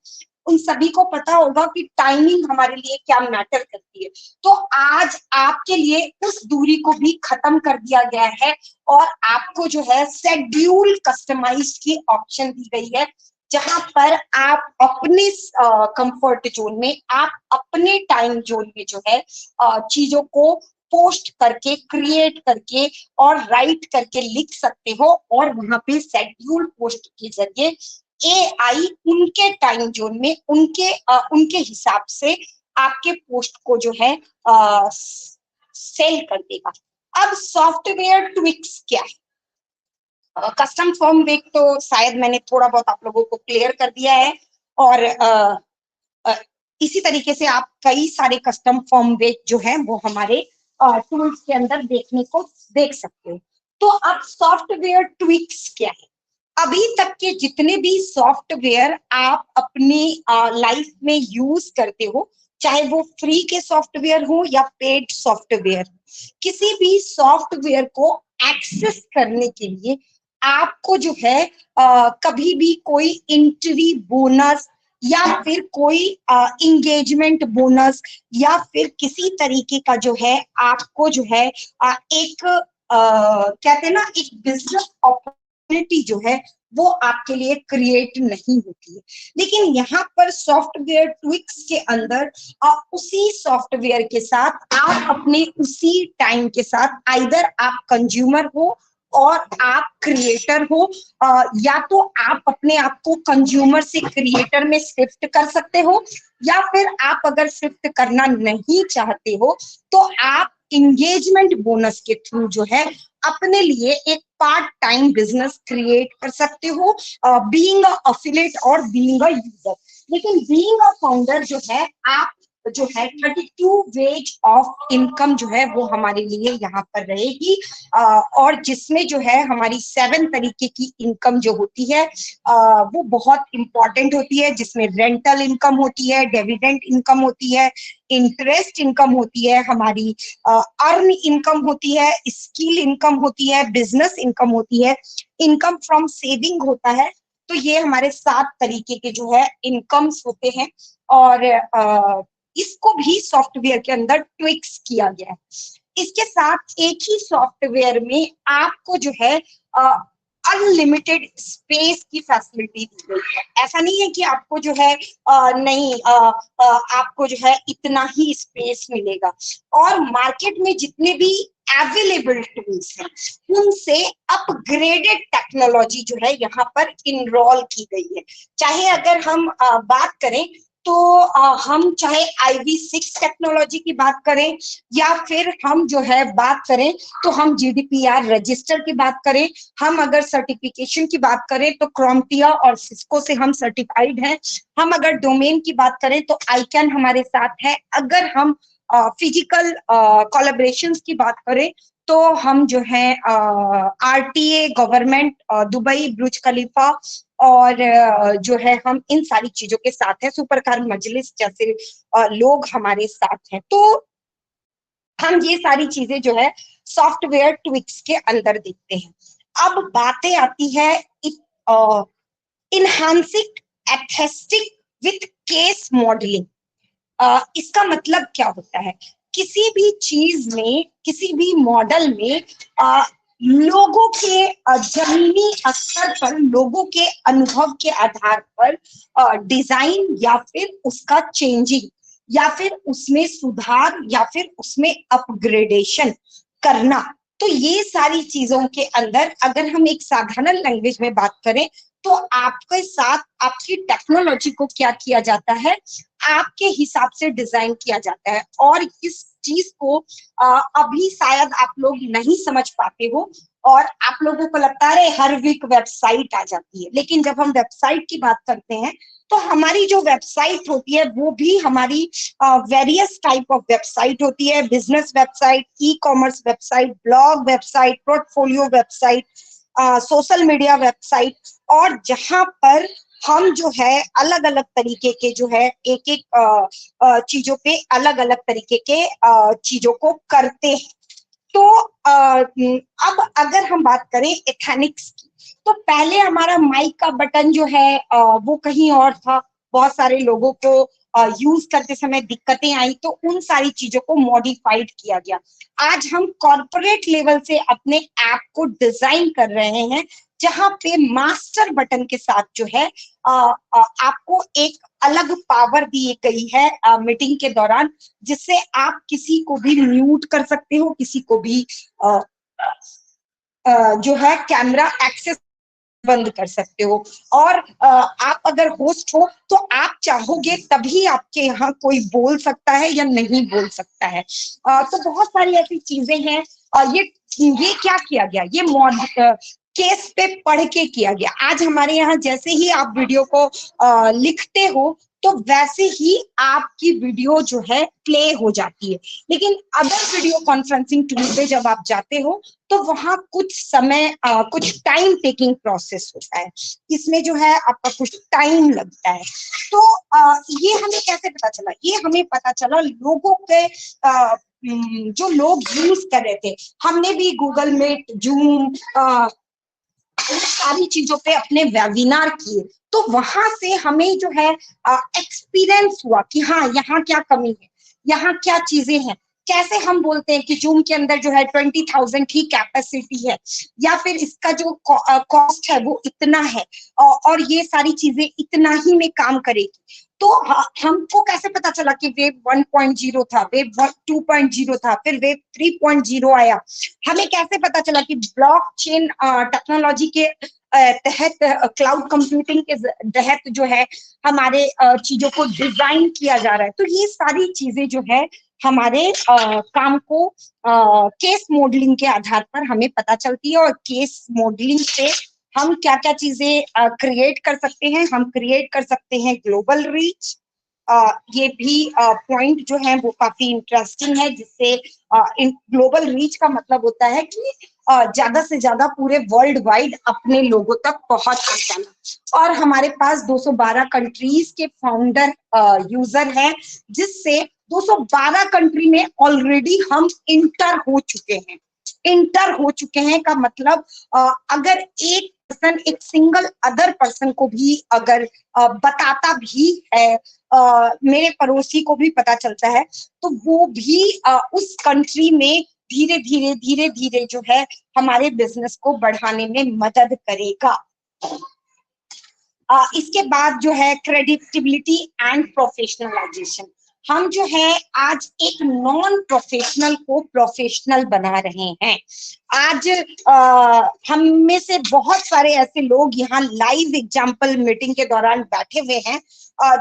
उन सभी को पता होगा कि टाइमिंग हमारे लिए क्या मैटर करती है। तो आज आपके लिए उस दूरी को भी खत्म कर दिया गया है और आपको जो है शेड्यूल कस्टमाइज की ऑप्शन दी गई है, जहां पर आप अपने कंफर्ट जोन में, आप अपने टाइम जोन में जो है चीजों को पोस्ट करके, क्रिएट करके और राइट करके लिख सकते हो। और वहां पे शेड्यूल पोस्ट के जरिए एआई उनके टाइम जोन में, उनके हिसाब से आपके पोस्ट को जो है सेल कर देगा। अब सॉफ्टवेयर ट्विक्स क्या है? कस्टम फर्मवेयर तो शायद मैंने थोड़ा बहुत आप लोगों को क्लियर कर दिया है और इसी तरीके से आप कई सारे कस्टम फर्मवेयर जो है वो हमारे टूल्स के अंदर देख सकते हो। तो अब सॉफ्टवेयर ट्विक्स क्या है? अभी तक के जितने भी सॉफ्टवेयर आप अपनी लाइफ में यूज करते हो, चाहे वो फ्री के सॉफ्टवेयर हो या पेड सॉफ्टवेयर, किसी भी सॉफ्टवेयर को एक्सेस करने के लिए आपको जो है कभी भी कोई एंट्री बोनस या फिर कोई इंगेजमेंट बोनस या फिर किसी तरीके का जो है आपको जो है एक कहते हैं ना, एक बिजनेस अपॉर्चुनिटी जो है वो आपके लिए क्रिएट नहीं होती है। लेकिन यहाँ पर सॉफ्टवेयर ट्विक्स के अंदर उसी सॉफ्टवेयर के साथ आप अपने उसी टाइम के साथ, आइदर आप कंज्यूमर हो और आप क्रिएटर हो, या तो आप अपने आप को कंज्यूमर से क्रिएटर में शिफ्ट कर सकते हो, या फिर आप अगर शिफ्ट करना नहीं चाहते हो तो आप इंगेजमेंट बोनस के थ्रू जो है अपने लिए एक पार्ट टाइम बिजनेस क्रिएट कर सकते हो, बीइंग अ एफिलिएट और बीइंग अ यूजर। लेकिन बीइंग अ फाउंडर जो है, आप जो है 32 वेज ऑफ इनकम जो है वो हमारे लिए यहाँ पर रहेगी, और जिसमें जो है हमारी 7 तरीके की इनकम जो होती है वो बहुत इंपॉर्टेंट होती है, जिसमें रेंटल इनकम होती है, डिविडेंड इनकम होती है, इंटरेस्ट इनकम होती है, हमारी अर्न इनकम होती है, स्किल इनकम होती है, बिजनेस इनकम होती है, इनकम फ्रॉम सेविंग होता है। तो ये हमारे 7 तरीके के जो है इनकम्स होते हैं और इसको भी सॉफ्टवेयर के अंदर ट्विक्स किया गया है। इसके साथ एक ही सॉफ्टवेयर में आपको जो है अनलिमिटेड स्पेस की फैसिलिटी दी गई है। ऐसा नहीं है कि आपको जो है आपको जो है इतना ही स्पेस मिलेगा। और मार्केट में जितने भी अवेलेबल टूल्स हैं उनसे अपग्रेडेड टेक्नोलॉजी जो है यहाँ पर इनरोल की गई है। चाहे अगर हम बात करें तो हम चाहे IV6 टेक्नोलॉजी की बात करें या फिर हम जो है बात करें तो हम GDPR रजिस्टर की बात करें, हम अगर सर्टिफिकेशन की बात करें तो क्रॉम्टिया और सिस्को से हम सर्टिफाइड हैं, हम अगर डोमेन की बात करें तो आईकैन हमारे साथ है, अगर हम फिजिकल कोलैबोरेशंस की बात करें तो हम जो है RTA, गवर्नमेंट, दुबई, बुर्ज खलीफा और जो है हम इन सारी चीजों के साथ हैं, सुपर कार मजलिस जैसे लोग हमारे साथ हैं। तो हम ये सारी चीजें जो है सॉफ्टवेयर ट्विक्स के अंदर देखते हैं। अब बातें आती है enhancing aesthetic with case modelling. इसका मतलब क्या होता है? किसी भी चीज में, किसी भी मॉडल में लोगों के जमीनी स्तर पर, लोगों के अनुभव के आधार पर डिजाइन या फिर उसका चेंजिंग या फिर उसमें सुधार या फिर उसमें अपग्रेडेशन करना। तो ये सारी चीजों के अंदर अगर हम एक साधारण लैंग्वेज में बात करें तो आपके साथ आपकी टेक्नोलॉजी को क्या किया जाता है, आपके हिसाब से डिजाइन किया जाता है। और इस चीज को अभी शायद आप लोग नहीं समझ पाते हो और आप लोगों को लगता है हर वीक वेबसाइट आ जाती है, लेकिन जब हम वेबसाइट की बात करते हैं तो हमारी जो वेबसाइट होती है वो भी हमारी वेरियस टाइप ऑफ वेबसाइट होती है। Business website, e commerce website, blog website, portfolio website, social media website, और जहां पर हम जो है अलग अलग तरीके के जो है एक एक चीजों पे अलग अलग तरीके के चीजों को करते हैं। तो अब अगर हम बात करें एथेनिक्स की, तो पहले हमारा माइक का बटन जो है वो कहीं और था। बहुत सारे लोगों को यूज करते समय दिक्कतें आई तो उन सारी चीजों को मॉडिफाइड किया गया। आज हम कॉर्पोरेट लेवल से अपने ऐप को डिजाइन कर रहे हैं जहां पे मास्टर बटन के साथ जो है आपको एक अलग पावर दी गई है मीटिंग के दौरान, जिससे आप किसी को भी म्यूट कर सकते हो, किसी को भी जो है कैमरा एक्सेस बंद कर सकते हो। और आप अगर होस्ट हो तो आप चाहोगे तभी आपके यहाँ कोई बोल सकता है या नहीं बोल सकता है। तो बहुत सारी ऐसी चीजें हैं। ये क्या किया गया, ये केस पे पढ़ के किया गया। आज हमारे यहाँ जैसे ही आप वीडियो को लिखते हो तो वैसे ही आपकी वीडियो जो है प्ले हो जाती है। लेकिन अदर वीडियो कॉन्फ्रेंसिंग टूल पे जब आप जाते हो तो वहां कुछ समय कुछ टाइम टेकिंग प्रोसेस होता है, इसमें जो है आपका कुछ टाइम लगता है। तो ये हमें कैसे पता चला? ये हमें पता चला लोगों के जो लोग यूज कर रहे थे। हमने भी गूगल मीट, जूम, सारी चीजों पे अपने वेबिनार किए, तो वहां से हमें जो है एक्सपीरियंस हुआ कि हाँ यहाँ क्या कमी है, यहाँ क्या चीजें हैं। कैसे हम बोलते हैं कि जूम के अंदर जो है 20,000 ही कैपेसिटी है, या फिर इसका जो कॉस्ट है वो इतना है और ये सारी चीजें इतना ही में काम करेगी। तो हमको कैसे पता चला कि वेब 1.0 था, वेब 2.0 था, फिर वेब 3.0 आया? हमें कैसे पता चला कि ब्लॉकचेन टेक्नोलॉजी के तहत, क्लाउड कंप्यूटिंग के तहत जो है हमारे चीजों को डिजाइन किया जा रहा है? तो ये सारी चीजें जो है हमारे काम को केस मॉडलिंग के आधार पर हमें पता चलती है। और केस मॉडलिंग से हम क्या क्या चीजें क्रिएट कर सकते हैं? हम क्रिएट कर सकते हैं ग्लोबल रीच। ये भी पॉइंट जो है वो काफी इंटरेस्टिंग है, जिससे ग्लोबल रीच का मतलब होता है कि ज्यादा से ज्यादा पूरे वर्ल्ड वाइड अपने लोगों तक पहुंच जाना। और हमारे पास 212 कंट्रीज के फाउंडर यूजर हैं, जिससे 212 कंट्री में ऑलरेडी हम इंटर हो चुके हैं। इंटर हो चुके हैं का मतलब अगर एक पर्सन एक सिंगल अदर पर्सन को भी अगर बताता भी है, मेरे पड़ोसी को भी पता चलता है, तो वो भी उस कंट्री में धीरे धीरे धीरे धीरे जो है हमारे बिजनेस को बढ़ाने में मदद करेगा। इसके बाद जो है क्रेडिबिलिटी एंड प्रोफेशनलाइजेशन। हम जो है आज एक नॉन प्रोफेशनल को प्रोफेशनल बना रहे हैं। आज हम में से बहुत सारे ऐसे लोग यहाँ लाइव एग्जाम्पल मीटिंग के दौरान बैठे हुए हैं,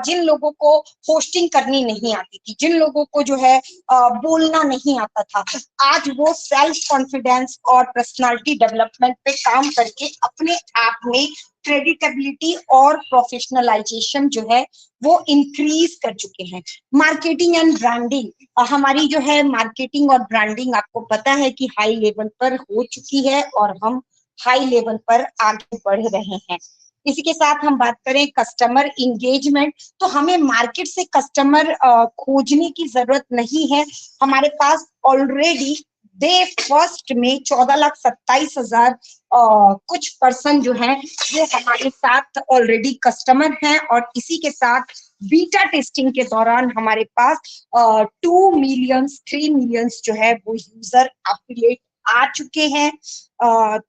जिन लोगों को होस्टिंग करनी नहीं आती थी, जिन लोगों को जो है बोलना नहीं आता था, आज वो सेल्फ कॉन्फिडेंस और पर्सनालिटी डेवलपमेंट पे काम करके अपने आप में क्रेडिटेबिलिटी और प्रोफेशनलाइजेशन जो है वो इंक्रीज कर चुके हैं। मार्केटिंग एंड ब्रांडिंग, हमारी जो है मार्केटिंग और ब्रांडिंग आपको पता है कि हाई लेवल पर हो चुकी है और हम हाई लेवल पर आगे बढ़ रहे हैं। इसी के साथ हम बात करें कस्टमर इंगेजमेंट, तो हमें मार्केट से कस्टमर खोजने की जरूरत नहीं है। हमारे पास ऑलरेडी डे फर्स्ट में 14,27,000 कुछ पर्सन जो है वो हमारे साथ ऑलरेडी कस्टमर हैं, और इसी के साथ बीटा टेस्टिंग के दौरान हमारे पास 2 मिलियंस 3 मिलियंस जो है वो यूजर एफिलिएट आ चुके हैं।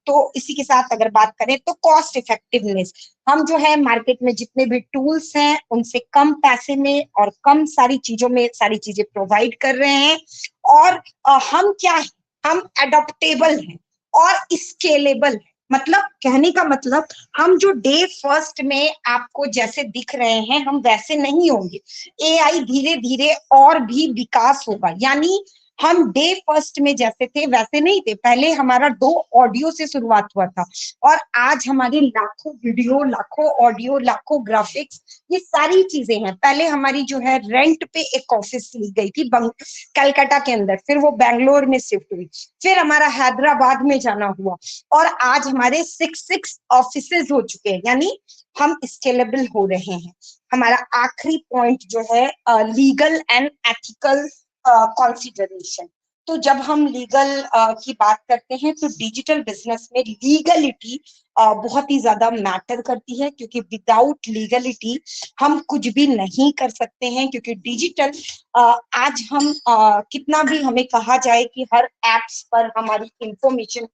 तो इसी के साथ अगर बात करें तो कॉस्ट इफेक्टिवनेस, हम जो है मार्केट में जितने भी टूल्स हैं उनसे कम पैसे में और कम सारी चीजों में सारी चीजें प्रोवाइड कर रहे हैं। और हम क्या है, हम एडॉप्टेबल हैं और स्केलेबल है। मतलब कहने का मतलब, हम जो डे फर्स्ट में आपको जैसे दिख रहे हैं हम वैसे नहीं होंगे। एआई धीरे धीरे और भी विकास होगा, यानी हम डे फर्स्ट में जैसे थे वैसे नहीं थे। पहले हमारा 2 ऑडियो से शुरुआत हुआ था और आज हमारे लाखों वीडियो, लाखों ऑडियो, लाखों ग्राफिक्स, ये सारी चीजें हैं। पहले हमारी जो है रेंट पे एक ऑफिस ली गई थी कलकत्ता के अंदर, फिर वो बैंगलोर में शिफ्ट हुई, फिर हमारा हैदराबाद में जाना हुआ, और आज हमारे 6 ऑफिसेज हो चुके हैं, यानी हम स्केलेबल हो रहे हैं। हमारा आखिरी पॉइंट जो है लीगल एंड एथिकल कंसीडरेशन। तो जब हम लीगल की बात करते हैं तो डिजिटल बिजनेस में लीगलिटी बहुत ही ज्यादा मैटर करती है, क्योंकि विदाउट लीगलिटी हम कुछ भी नहीं कर सकते हैं। क्योंकि डिजिटल आज हम कितना भी हमें कहा जाए कि हर एप्स पर हमारी इंफॉर्मेशन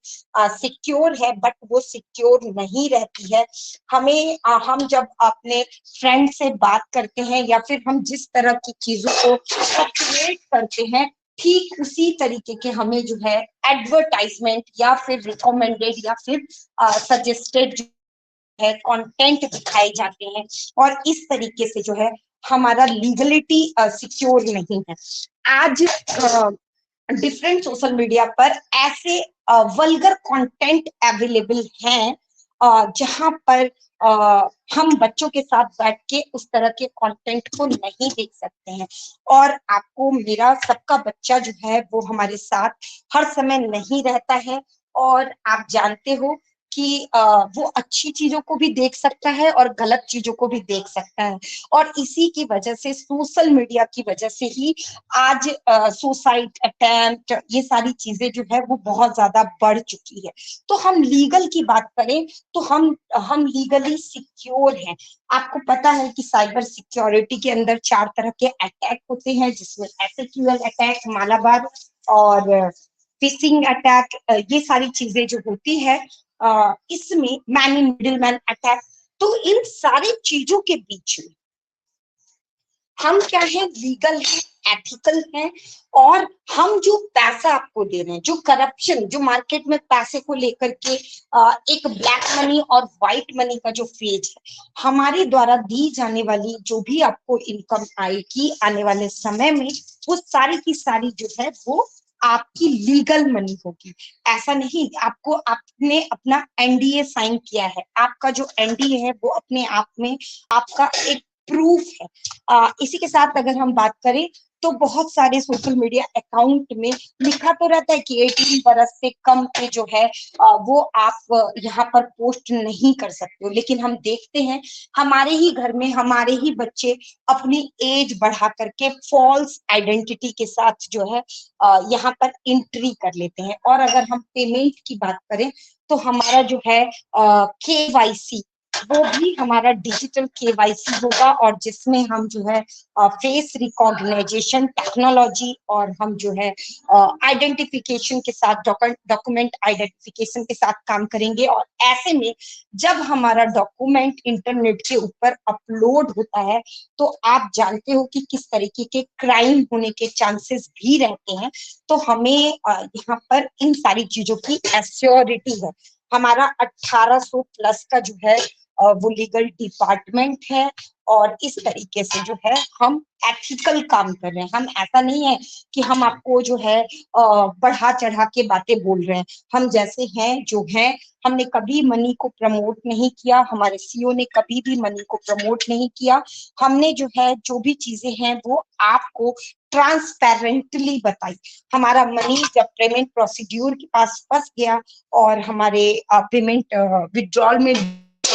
सिक्योर है, बट वो सिक्योर नहीं रहती है। हमें हम जब अपने फ्रेंड से बात करते हैं या फिर हम जिस तरह की चीजों को क्रिएट करते हैं, ठीक उसी तरीके के हमें जो है एडवर्टाइजमेंट या फिर रिकमेंडेड या फिर सजेस्टेड जो है कंटेंट दिखाए जाते हैं, और इस तरीके से जो है हमारा लीगलिटी सिक्योर नहीं है। आज डिफरेंट सोशल मीडिया पर ऐसे वल्गर कंटेंट अवेलेबल हैं जहां पर हम बच्चों के साथ बैठ के उस तरह के कंटेंट को नहीं देख सकते हैं। और आपको, मेरा सबका बच्चा जो है वो हमारे साथ हर समय नहीं रहता है, और आप जानते हो कि वो अच्छी चीजों को भी देख सकता है और गलत चीजों को भी देख सकता है। और इसी की वजह से, सोशल मीडिया की वजह से ही आज सुसाइड अटेम्प्ट, ये सारी चीजें जो है वो बहुत ज्यादा बढ़ चुकी है। तो हम लीगल की बात करें तो हम लीगली सिक्योर हैं। आपको पता है कि साइबर सिक्योरिटी के अंदर 4 तरह के अटैक होते हैं, जिसमें एसक्यूएल अटैक, मालाबार और फिशिंग अटैक, ये सारी चीजें जो होती है, इसमें man in middle man attack. तो इन सारी चीजों के बीच में हम क्या है, लीगल है, एथिकल है, और हम जो पैसा आपको दे रहे हैं, जो करप्शन, जो मार्केट में पैसे को लेकर के एक ब्लैक मनी और व्हाइट मनी का जो फेज है, हमारे द्वारा दी जाने वाली जो भी आपको इनकम आएगी आने वाले समय में, वो सारी की सारी जो है वो आपकी लीगल मनी होगी। ऐसा नहीं, आपको, आपने अपना एनडीए साइन किया है, आपका जो एनडीए है वो अपने आप में आपका एक प्रूफ है। इसी के साथ अगर हम बात करें तो बहुत सारे सोशल मीडिया अकाउंट में लिखा तो रहता है कि 18 बरस से कम के जो है वो आप यहाँ पर पोस्ट नहीं कर सकते हो, लेकिन हम देखते हैं हमारे ही घर में हमारे ही बच्चे अपनी एज बढ़ा करके फॉल्स आइडेंटिटी के साथ जो है यहाँ पर एंट्री कर लेते हैं। और अगर हम पेमेंट की बात करें तो हमारा जो है केवाईसी, वो भी हमारा डिजिटल केवाईसी होगा, और जिसमें हम जो है फेस रिकॉग्नाइजेशन टेक्नोलॉजी और हम जो है आइडेंटिफिकेशन के साथ, डॉक्यूमेंट आइडेंटिफिकेशन के साथ काम करेंगे। और ऐसे में जब हमारा डॉक्यूमेंट इंटरनेट के ऊपर अपलोड होता है तो आप जानते हो कि किस तरीके के क्राइम होने के चांसेस भी रहते हैं। तो हमें यहाँ पर इन सारी चीजों की एश्योरिटी है। हमारा 1800 प्लस का जो है वो लीगल डिपार्टमेंट है, और इस तरीके से जो है हम एथिकल काम कर रहे हैं। हम ऐसा नहीं है कि हम आपको जो है बढ़ा चढ़ा के बातें बोल रहे हैं। हम जैसे हैं जो हैं, हमने कभी मनी को प्रमोट नहीं किया, हमारे सीईओ ने कभी भी मनी को प्रमोट नहीं किया। हमने जो है जो भी चीजें हैं वो आपको ट्रांसपेरेंटली बताई। हमारा मनी जब पेमेंट प्रोसीड्यूर के पास फंस गया और हमारे पेमेंट विड्रॉल में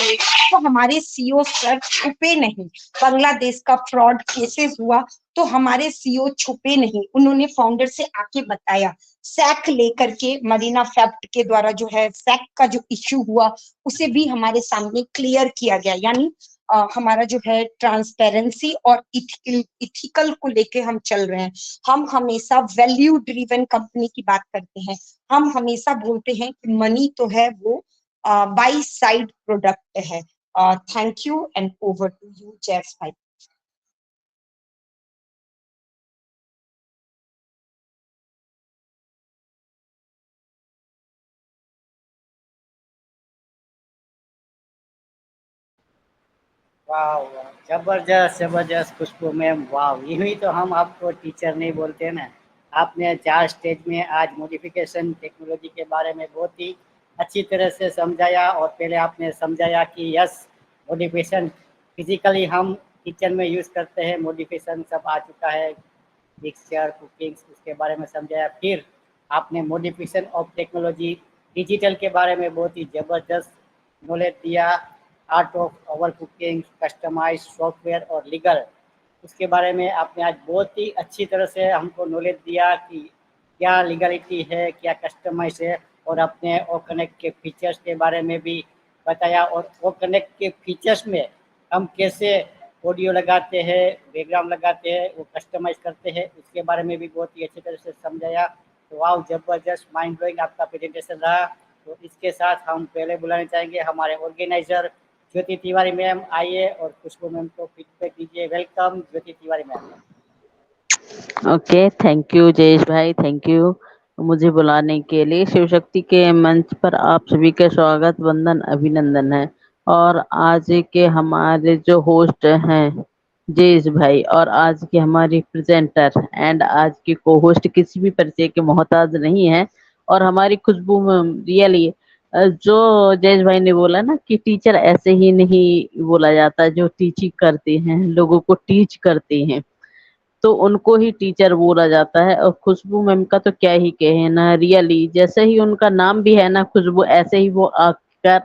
गए तो हमारे सीईओ सर छुपे नहीं। बांग्लादेश का फ्रॉड केसेस हुआ तो हमारे सीईओ छुपे नहीं, उन्होंने फाउंडर से आके बताया। सैक लेकर के मरीना फैक्ट के द्वारा जो है सैक का जो इश्यू हुआ उसे भी हमारे सामने क्लियर किया गया। यानी हमारा जो है ट्रांसपेरेंसी और इथिकल को लेके हम चल रहे हैं। हम हमेशा वैल्यू ड्रिवन कंपनी की बात करते हैं। हम हमेशा बोलते हैं कि मनी तो है वो बाई साइड प्रोडक्ट है। Thank you and over to you Jas भाई। वाह वाह, जबरदस्त जबरदस्त खुशबू मैम, वाह, यही तो हम आपको टीचर नहीं बोलते ना। आपने 4 स्टेज में आज मॉडिफिकेशन टेक्नोलॉजी के बारे में बहुत ही अच्छी तरह से समझाया। और पहले आपने समझाया कि यस, मॉडिफिकेशन फिजिकली हम किचन में यूज़ करते हैं, मॉडिफिकेशन सब आ चुका है, मिक्सचर कुकिंग, उसके बारे में समझाया। फिर आपने मॉडिफिकेशन ऑफ टेक्नोलॉजी डिजिटल के बारे में बहुत ही ज़बरदस्त नॉलेज दिया। Art of overcooking, customize software और लीगल, उसके बारे में आपने आज बहुत ही अच्छी तरह से हमको नॉलेज दिया कि क्या लीगलिटी है, क्या कस्टमाइज है। और अपने ओ कनेक्ट के फीचर्स के बारे में भी बताया। और ओ कनेक्ट के फीचर्स में हम कैसे ऑडियो लगाते हैं, बैकग्राउंड लगाते हैं, वो कस्टमाइज करते हैं, उसके बारे में भी बहुत ही अच्छी तरह से समझाया। तो वाह, जबरदस्त माइंड ब्लोइंग आपका प्रेजेंटेशन रहा। तो इसके साथ हम पहले बुलाना चाहेंगे हमारे ऑर्गेनाइजर ज्योति तिवारी मैम, आइए और खुशबू मैम को फीडबैक दीजिए। Welcome Jyoti Tiwari ma'am. Okay, thank you Jayesh भाई, थैंक यू मुझे बुलाने के लिए। शिव शक्ति के मंच पर आप सभी का स्वागत, वंदन, अभिनंदन है। और आज के हमारे जो होस्ट हैं जयेश भाई, और आज की हमारी प्रेजेंटर एंड आज की को होस्ट किसी भी परिचय के मोहताज नहीं है। और हमारी खुशबू रियली, जो जयेश भाई ने बोला ना कि टीचर ऐसे ही नहीं बोला जाता, जो टीचिंग करते हैं, लोगों को टीच करते हैं, तो उनको ही टीचर बोला जाता है। और खुशबू मैम का तो क्या ही कहना, रियली जैसे ही उनका नाम भी है ना खुशबू, ऐसे ही वो आकर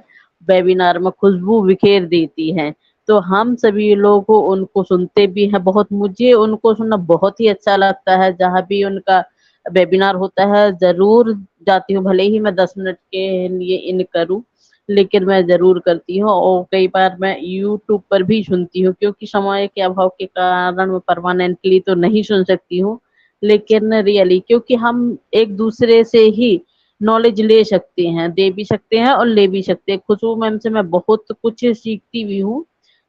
वेबिनार में खुशबू बिखेर देती हैं। तो हम सभी लोग उनको सुनते भी हैं बहुत, मुझे उनको सुनना बहुत ही अच्छा लगता है। जहाँ भी उनका वेबिनार होता है जरूर जाती हूँ, भले ही मैं 10 मिनट के लिए इन करूँ, लेकिन मैं ज़रूर करती हूँ। और कई बार मैं यूट्यूब पर भी सुनती हूँ, क्योंकि समय के अभाव के कारण मैं परमानेंटली तो नहीं सुन सकती हूँ, लेकिन रियली क्योंकि हम एक दूसरे से ही नॉलेज ले सकते हैं, दे भी सकते हैं और ले भी सकते हैं। खुशबू मैम से मैं बहुत कुछ सीखती भी हूँ।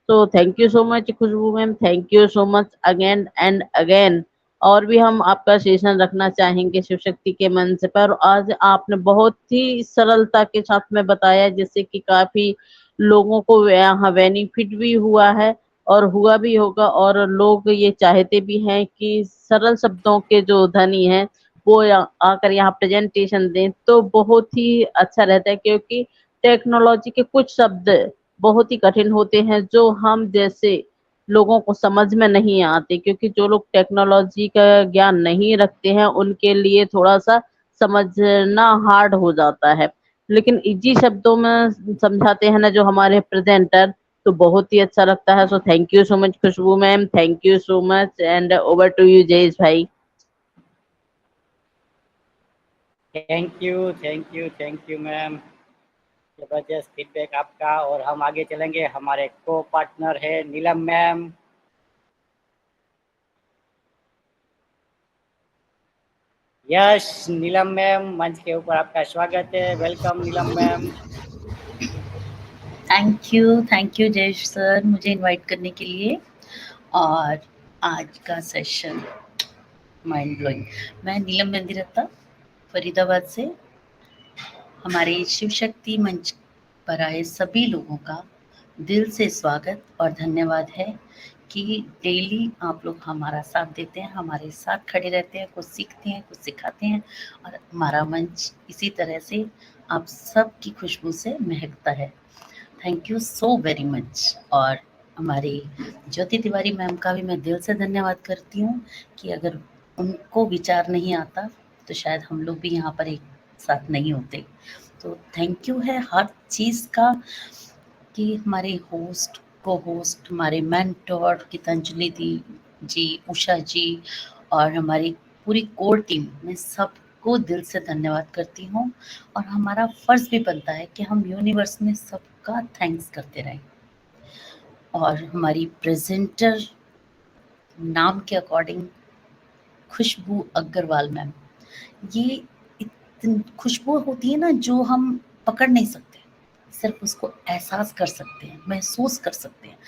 तो thank you so much Khushboo ma'am, thank you so much again and again. और भी हम आपका सेशन रखना चाहेंगे शिव शक्ति के मंच पर। आज आपने बहुत ही सरलता के साथ में बताया, जिससे कि काफी लोगों को यहाँ बेनिफिट भी हुआ है और हुआ भी होगा। और लोग ये चाहते भी हैं कि सरल शब्दों के जो धनी हैं वो आकर यहाँ प्रेजेंटेशन दें, तो बहुत ही अच्छा रहता है। क्योंकि टेक्नोलॉजी के कुछ शब्द बहुत ही कठिन होते हैं, जो हम जैसे लोगों को समझ में नहीं आते, क्योंकि जो लोग टेक्नोलॉजी का ज्ञान नहीं रखते हैं उनके लिए थोड़ा सा समझना हार्ड हो जाता है। लेकिन इजी शब्दों में समझाते हैं ना जो हमारे प्रेजेंटर, तो बहुत ही अच्छा लगता है। So thank you so much Khushboo ma'am, thank you so much and over to you Jayesh भाई। Thank you thank you thank you ma'am, जबरदस्त फीडबैक आपका। और हम आगे चलेंगे, हमारे को पार्टनर है Neelam ma'am. Yes Neelam ma'am, मंच के ऊपर आपका स्वागत है। Welcome Neelam ma'am. Thank you Jayesh sir मुझे इनवाइट करने के लिए। और आज का सेशन माइंड ब्लोइंग। मैं नीलम मेहंदीरत्ता फरीदाबाद से। हमारे शिव शक्ति मंच पर आए सभी लोगों का दिल से स्वागत और धन्यवाद है कि डेली आप लोग हमारा साथ देते हैं, हमारे साथ खड़े रहते हैं, कुछ सीखते हैं, कुछ सिखाते हैं। और हमारा मंच इसी तरह से आप सब की खुशबू से महकता है। Thank you so very much. और हमारी ज्योति तिवारी मैम का भी मैं दिल से धन्यवाद करती हूँ कि अगर उनको विचार नहीं आता तो शायद हम लोग भी यहाँ पर एक साथ नहीं होते। तो थैंक यू है हर चीज़ का। कि हमारे होस्ट को होस्ट हमारे मेंटोर गीतांजलि दी जी, उषा जी और हमारी पूरी कोर टीम, मैं सबको दिल से धन्यवाद करती हूँ। और हमारा फर्ज भी बनता है कि हम यूनिवर्स में सबका थैंक्स करते रहें। और हमारी प्रेजेंटर नाम के अकॉर्डिंग खुशबू अग्रवाल मैम, ये इतनी खुशबू होती है ना जो हम पकड़ नहीं सकते, सिर्फ उसको एहसास कर सकते हैं, महसूस कर सकते हैं।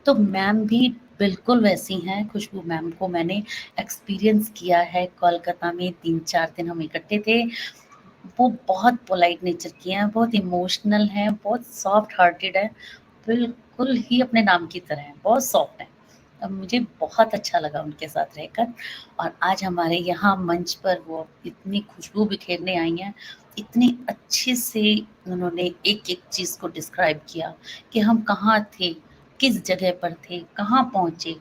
तो मैम भी बिल्कुल वैसी हैं। खुशबू मैम को मैंने एक्सपीरियंस किया है कोलकाता में, 3-4 दिन हम इकट्ठे थे। वो बहुत पोलाइट नेचर की हैं, बहुत इमोशनल हैं, बहुत सॉफ्ट हार्टेड है, बिल्कुल ही अपने नाम की तरह है, बहुत सॉफ्ट है। अब मुझे बहुत अच्छा लगा उनके साथ रहकर। और आज हमारे यहाँ मंच पर वो इतनी खुशबू बिखेरने आई हैं, इतनी अच्छे से उन्होंने एक-एक चीज़ को डिस्क्राइब किया कि हम कहाँ थे, किस जगह पर थे, कहाँ पहुँचे,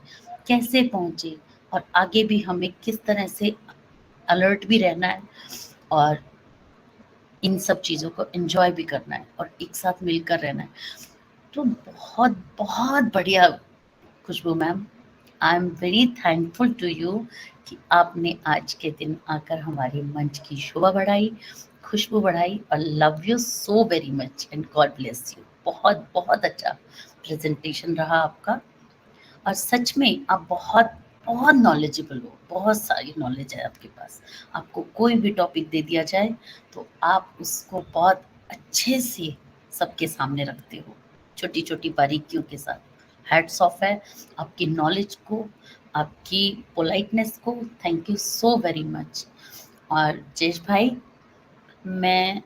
कैसे पहुँचे और आगे भी हमें किस तरह से अलर्ट भी रहना है और इन सब चीज़ों को एन्जॉय भी करना है और एक साथ मिलकर रहना है। तो बहुत, बहुत बढ़िया Khushboo ma'am, I am very thankful to you कि आपने आज के दिन आकर हमारे मंच की शोभा बढ़ाई, खुशबू बढ़ाई और love you so very much and God bless you. बहुत, बहुत अच्छा प्रेज़ेंटेशन रहा आपका और सच में आप बहुत, बहुत नॉलेजेबल हो, बहुत सारी नॉलेज है आपके पास। आपको कोई भी टॉपिक दे दिया जाए, तो आप उसको बहुत अच्छे से सबके सामने रखते हो, छोटी-छोटी बारीकियों के साथ। हैट्स ऑफ है आपकी नॉलेज को, आपकी पोलाइटनेस को। Thank you so very much. और जयेश भाई, मैं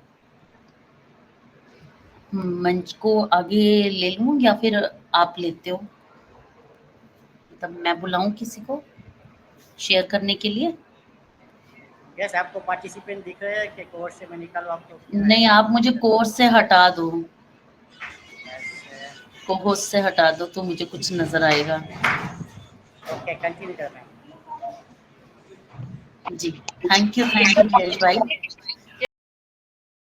मंच को आगे ले लूँ या फिर आप लेते हो? तब मैं बुलाऊँ किसी को शेयर करने के लिए? यस, आपको पार्टिसिपेंट दिख रहे हैं कि कोर्स से मैं निकालूँ आपको? नहीं, आप मुझे कोर्स से हटा दो, यस, को-होस्ट से हटा दो तो मुझे कुछ नज़र आएगा। ओके, कंटिन्यू कर रहे हैं। जी, थैंक यू जयेश भाई।